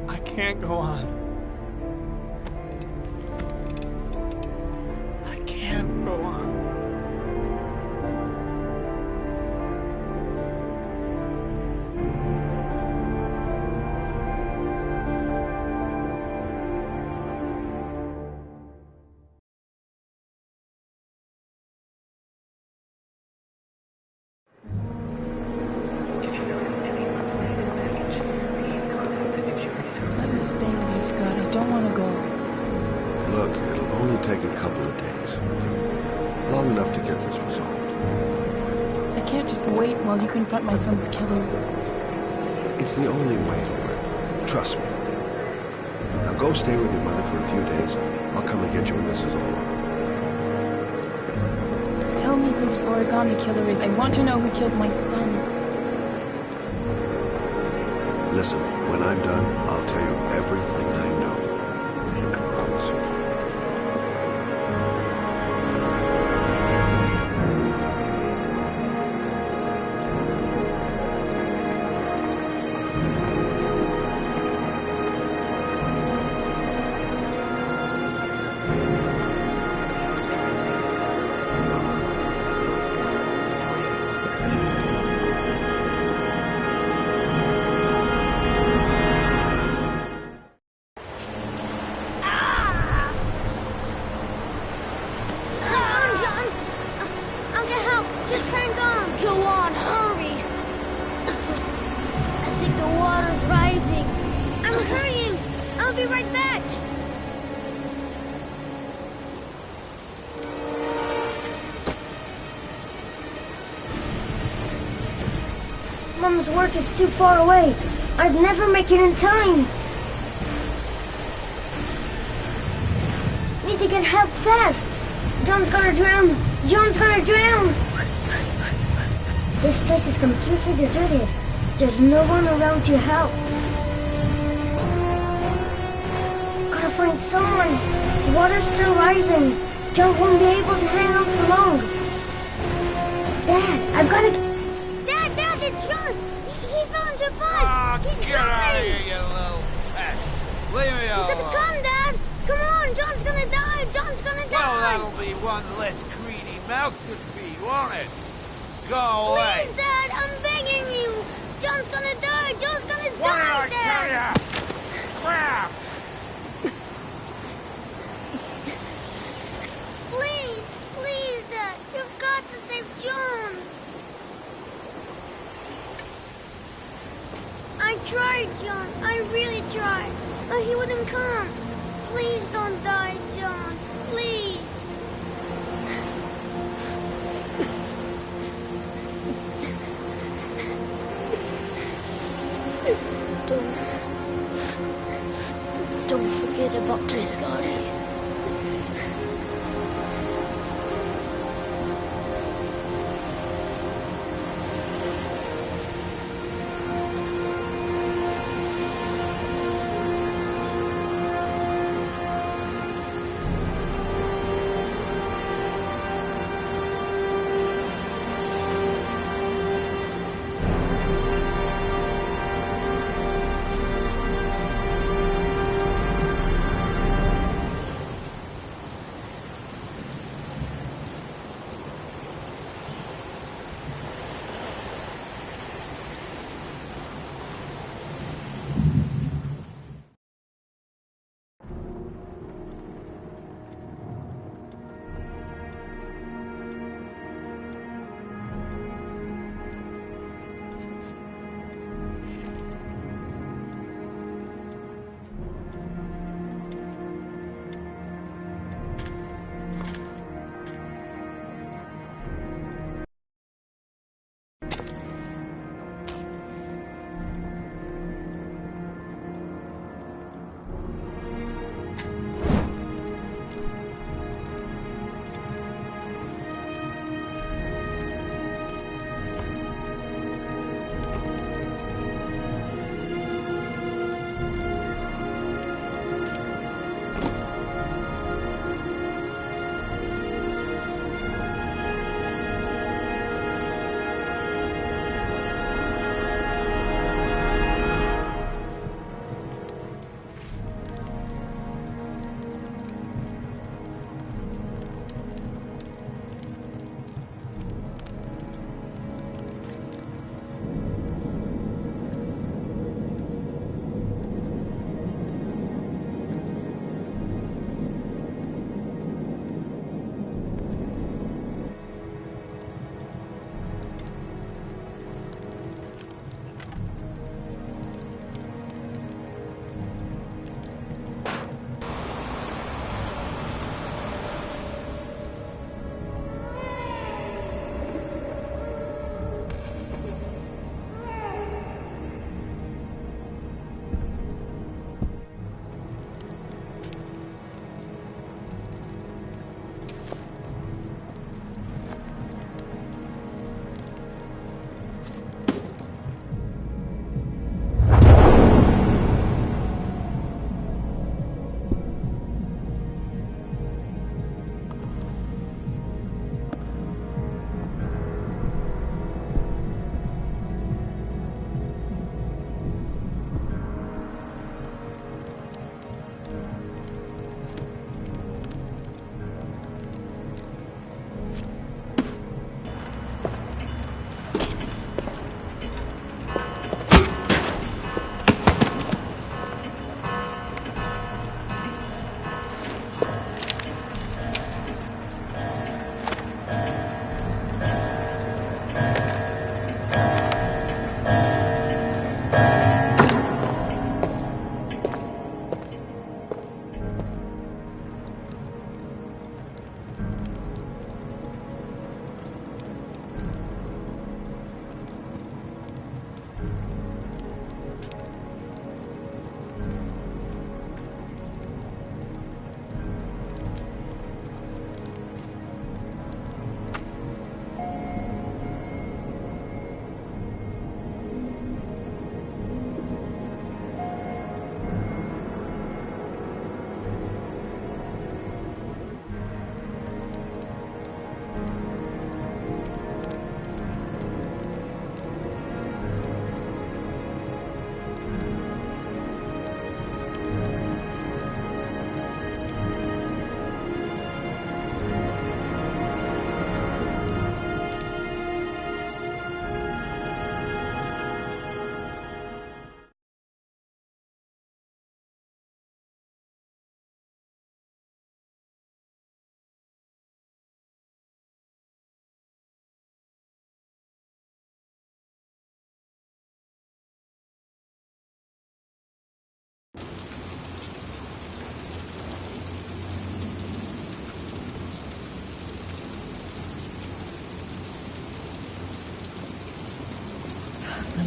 I can't go on. I can't go on. stay with you, Scott. I don't want to go. Look, it'll only take a couple of days. Long enough to get this resolved. I can't just wait while you confront my son's killer. It's the only way, Lord. Trust me. Now go stay with your mother for a few days. I'll come and get you when this is all over. Tell me who the origami killer is. I want to know who killed my son. Listen, when I'm done, I'll tell you everything I know. I promise you. Mom's work is too far away. I'd never make it in time. Need to get help fast. John's gonna drown. John's gonna drown. This place is completely deserted. There's no one around to help. Gotta find someone. The water's still rising. John won't be able to hang on for long. Dad, I've gotta... Dad, it's John. He fell into a bug. He's Get out of here, you little pet. Leave me alone. You gotta come, Dad. Come on, John's gonna die. John's gonna die. Well, that'll be one less greedy mouth to feed, won't it? Go away. Please, Dad, I'm begging you. John's gonna die. John's gonna What die, did I tell ya? Crap! Please, Dad. You've got to save John. I tried, John. I really tried. But he wouldn't come. Please don't die, John. Please. Don't forget about me, Scotty.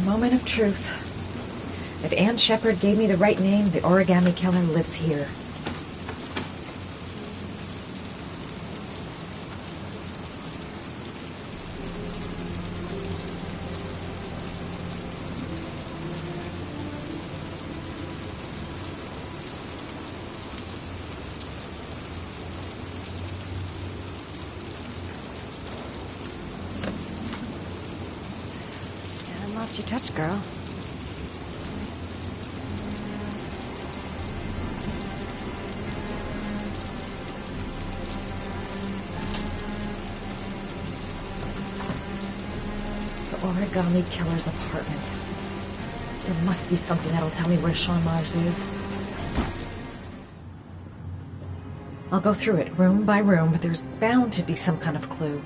Moment of truth. If Ann Shepard gave me the right name, the origami killer lives here. And lots you touch, girl. Origami killer's apartment. There must be something that'll tell me where Sean Mars is. I'll go through it room by room, but there's bound to be some kind of clue.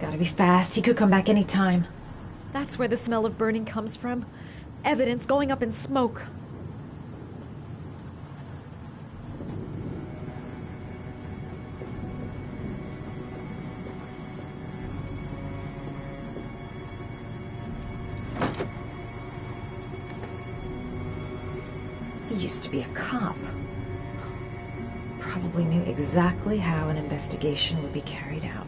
Gotta be fast. He could come back any time. That's where the smell of burning comes from. Evidence going up in smoke. He used to be a cop. Probably knew exactly how an investigation would be carried out.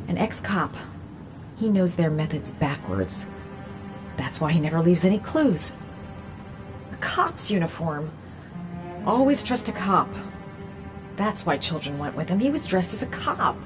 An ex-cop. He knows their methods backwards. That's why he never leaves any clues. A cop's uniform. Always trust a cop. That's why children went with him. He was dressed as a cop.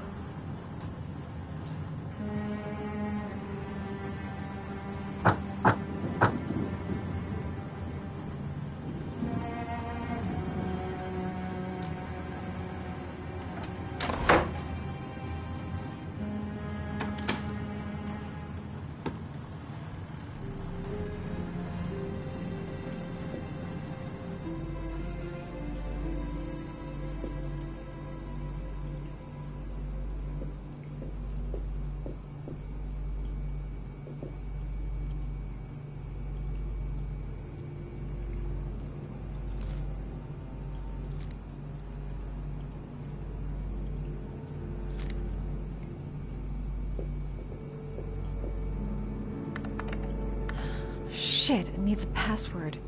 Shit, it needs a password.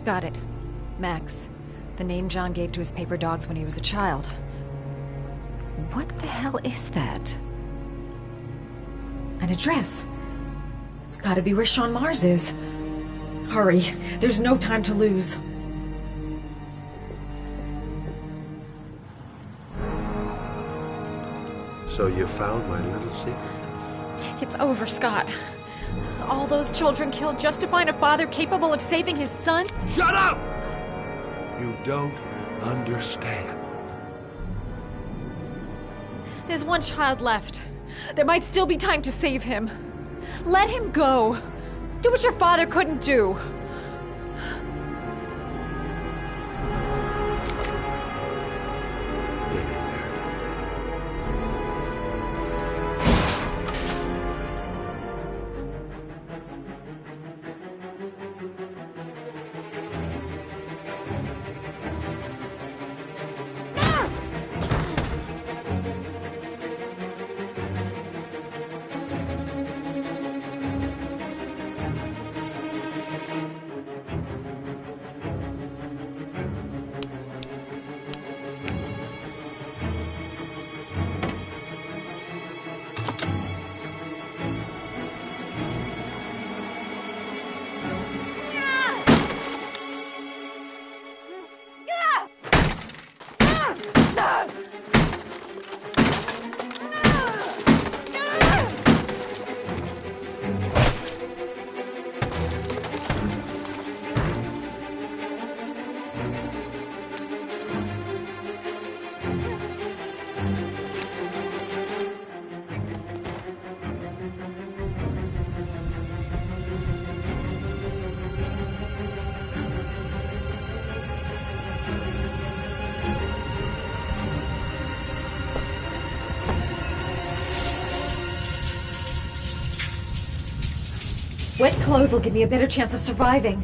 Got it. Max. The name John gave to his paper dogs when he was a child. What the hell is that? An address. It's gotta be where Sean Mars is. Hurry. There's no time to lose. So you found my little secret? It's over, Scott. All those children killed just to find a father capable of saving his son? Shut up! You don't understand. There's one child left. There might still be time to save him. Let him go. Do what your father couldn't do. Wet clothes will give me a better chance of surviving.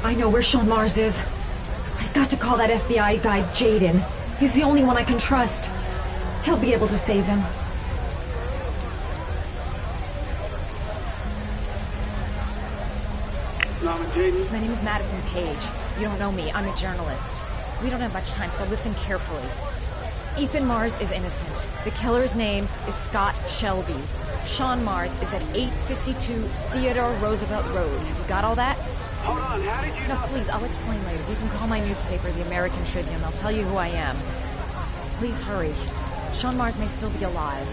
I know where Sean Mars is. I've got to call that FBI guy, Jaden. He's the only one I can trust. He'll be able to save him. My name is Madison Page. You don't know me. I'm a journalist. We don't have much time, so listen carefully. Ethan Mars is innocent. The killer's name is Scott Shelby. Sean Mars is at 852 Theodore Roosevelt Road. Have you got all that? Hold on, how did you No, please, I'll explain later. You can call my newspaper, the American Tribune. I'll tell you who I am. Please hurry. Sean Mars may still be alive.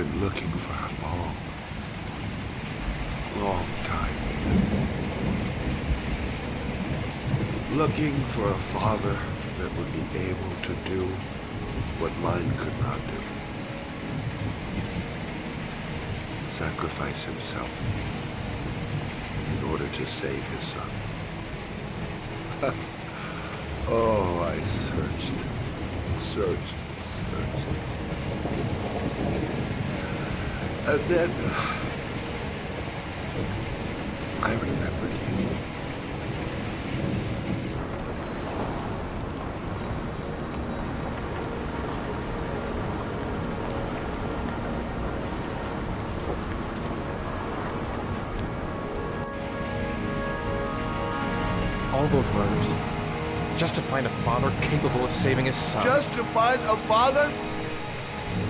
been looking for a long, long time. Looking for a father that would be able to do what mine could not do. Sacrifice himself in order to save his son. Oh, I searched. And then I remembered you. All those murders, just to find a father capable of saving his son. Just to find a father?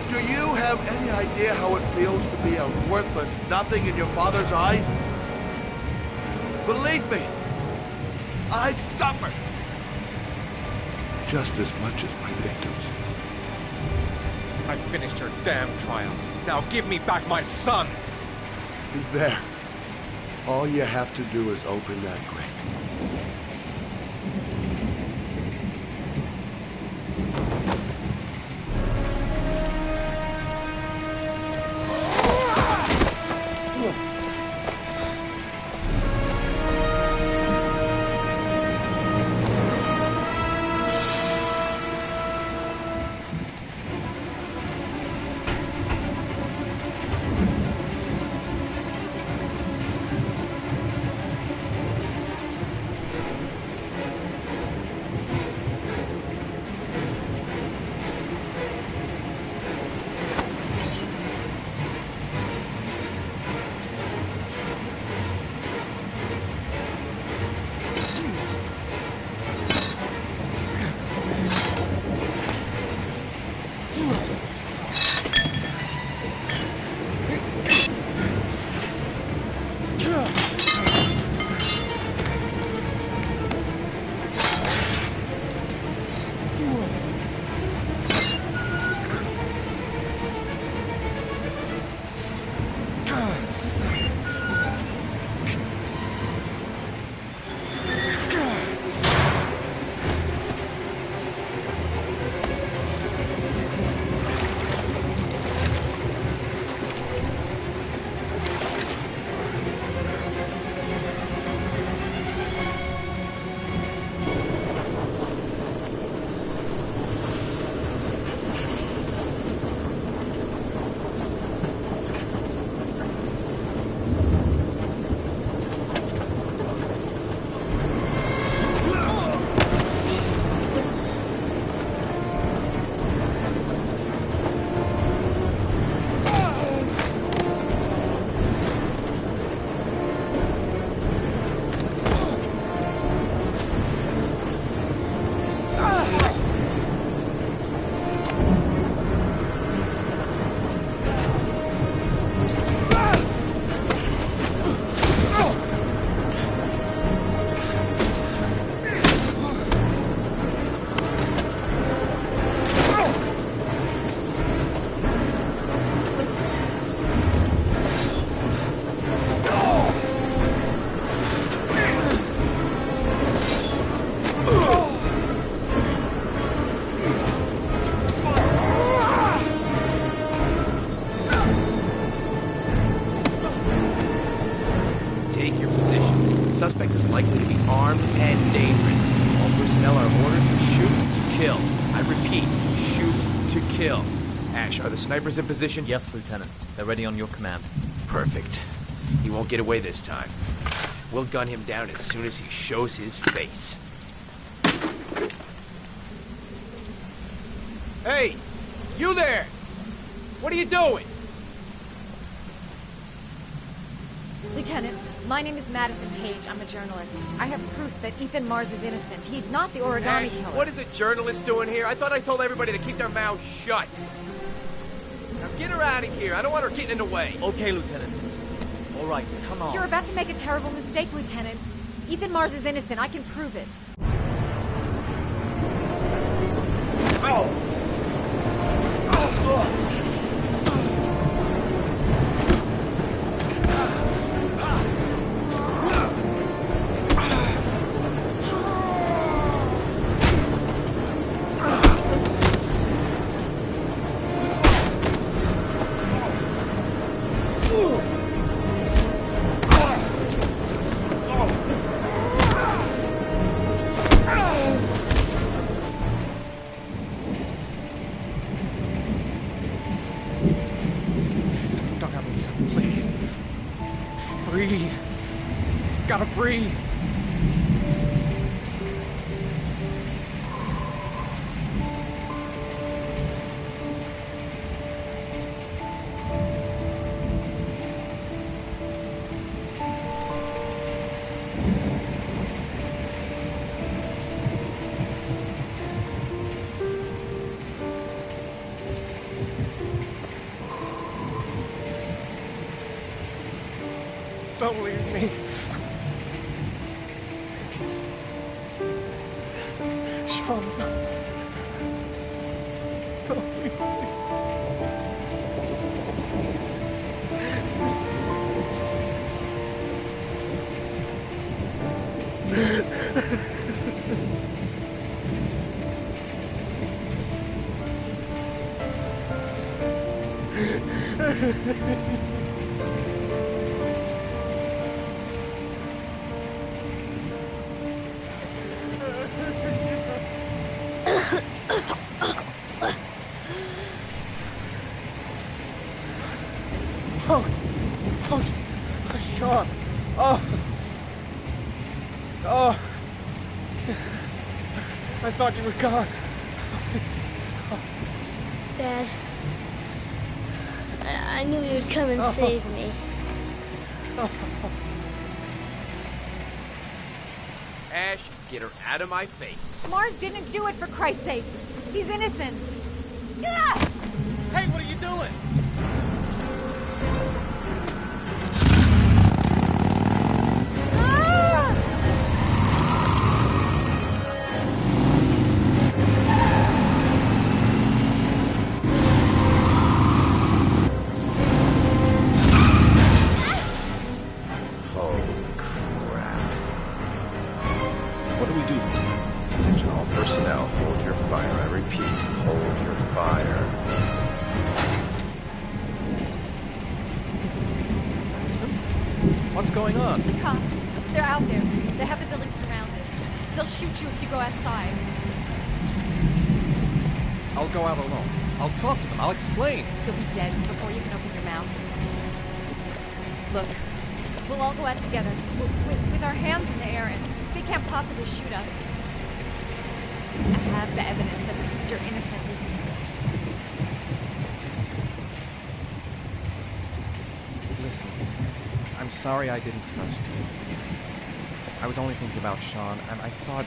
Do you have any idea how it feels to be a worthless nothing in your father's eyes? Believe me, I've suffered just as much as my victims. I finished your damn trials. Now give me back my son! He's there. All you have to do is open that grate. Suspect is likely to be armed and dangerous. All personnel are ordered to shoot to kill. I repeat, shoot to kill. Ash, are the snipers in position? Yes, Lieutenant. They're ready on your command. Perfect. He won't get away this time. We'll gun him down as soon as he shows his face. Hey! You there! What are you doing? Lieutenant, my name is Madison Page. I'm a journalist. I have proof that Ethan Mars is innocent. He's not the origami killer. What is a journalist doing here? I thought I told everybody to keep their mouths shut. Now get her out of here. I don't want her getting in the way. Okay, Lieutenant. All right, come on. You're about to make a terrible mistake, Lieutenant. Ethan Mars is innocent. I can prove it. Oh! breathe. Gotta breathe. Don't leave me. Sean, don't leave me. Sean. Oh. I thought you were gone. Dad, I knew you would come and save me. Ash, get her out of my face. Mars didn't do it, for Christ's sakes. He's innocent. Hey, what are you doing? What's going on? The cops. They're out there. They have the building surrounded. They'll shoot you if you go outside. I'll go out alone. I'll talk to them. I'll explain. You'll be dead before you can open your mouth. Look, we'll all go out together, with our hands in the air, and they can't possibly shoot us. I have the evidence that proves your innocence. Listen, I'm sorry I didn't trust you. I was only thinking about Sean, and I thought...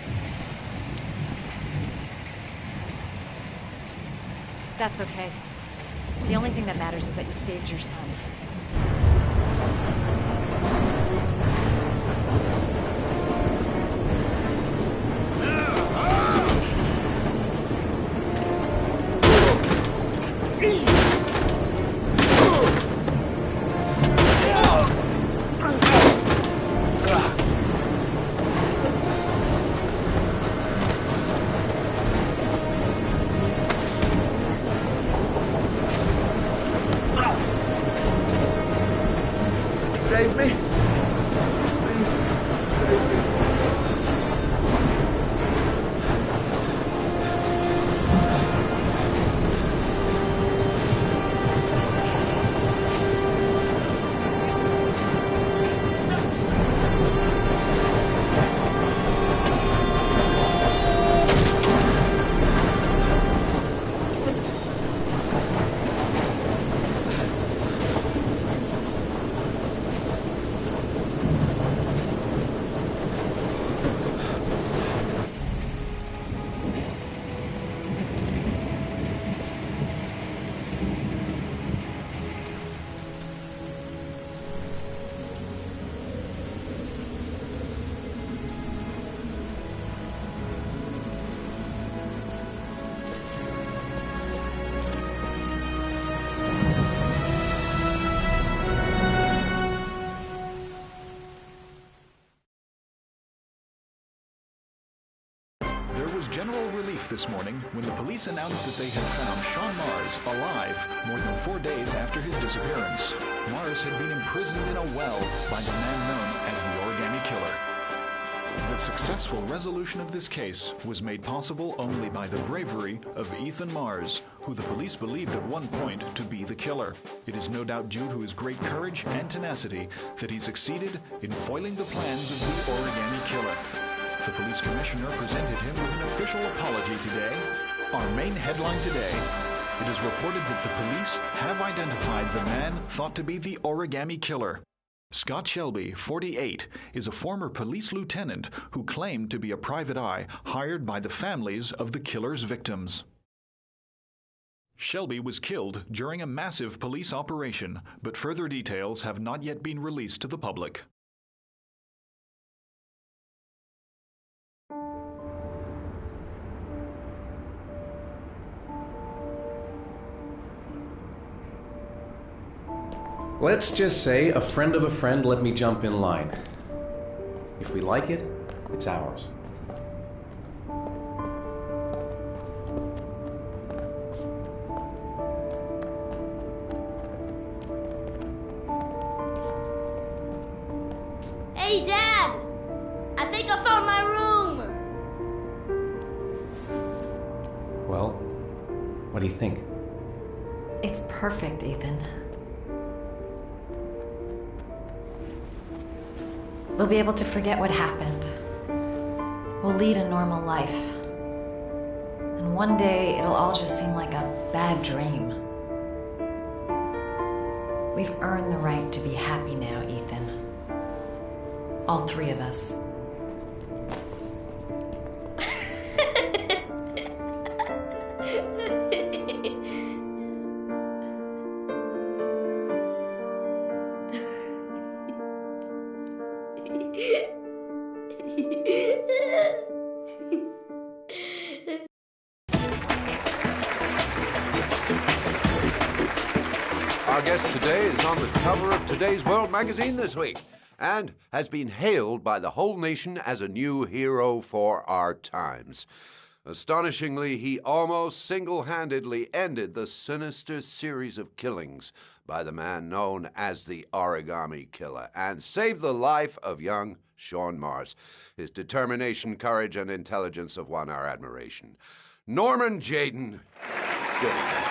That's okay. The only thing that matters is that you saved your son. Save me. Please, save me. There was general relief this morning when the police announced that they had found Sean Mars alive more than 4 days after his disappearance. Mars had been imprisoned in a well by the man known as the Origami Killer. The successful resolution of this case was made possible only by the bravery of Ethan Mars, who the police believed at one point to be the killer. It is no doubt due to his great courage and tenacity that he succeeded in foiling the plans of the Origami Killer. The police commissioner presented him with an official apology today. Our main headline today: it is reported that the police have identified the man thought to be the Origami Killer. Scott Shelby, 48, is a former police lieutenant who claimed to be a private eye hired by the families of the killer's victims. Shelby was killed during a massive police operation, but further details have not yet been released to the public. Let's just say a friend of a friend let me jump in line. If we like it, it's ours. Hey, Dad! I think I found my room! Well, what do you think? It's perfect, Ethan. We'll be able to forget what happened. We'll lead a normal life. And one day, it'll all just seem like a bad dream. We've earned the right to be happy now, Ethan. All three of us. Our guest today is on the cover of Today's World magazine this week and has been hailed by the whole nation as a new hero for our times. Astonishingly, he almost single-handedly ended the sinister series of killings by the man known as the Origami Killer and saved the life of young Sean Mars. His determination, courage, and intelligence have won our admiration. Norman Jayden. Good evening.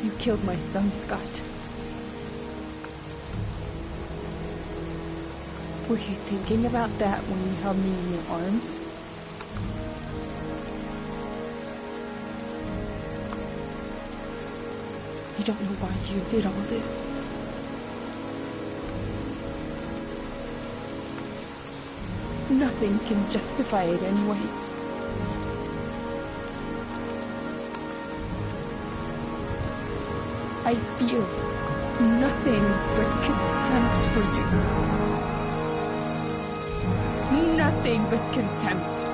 You killed my son, Scott. Were you thinking about that when you held me in your arms? don't know why you did all this. Nothing can justify it anyway. I feel nothing but contempt for you. Nothing but contempt.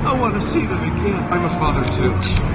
I want to see them again. I'm a father too.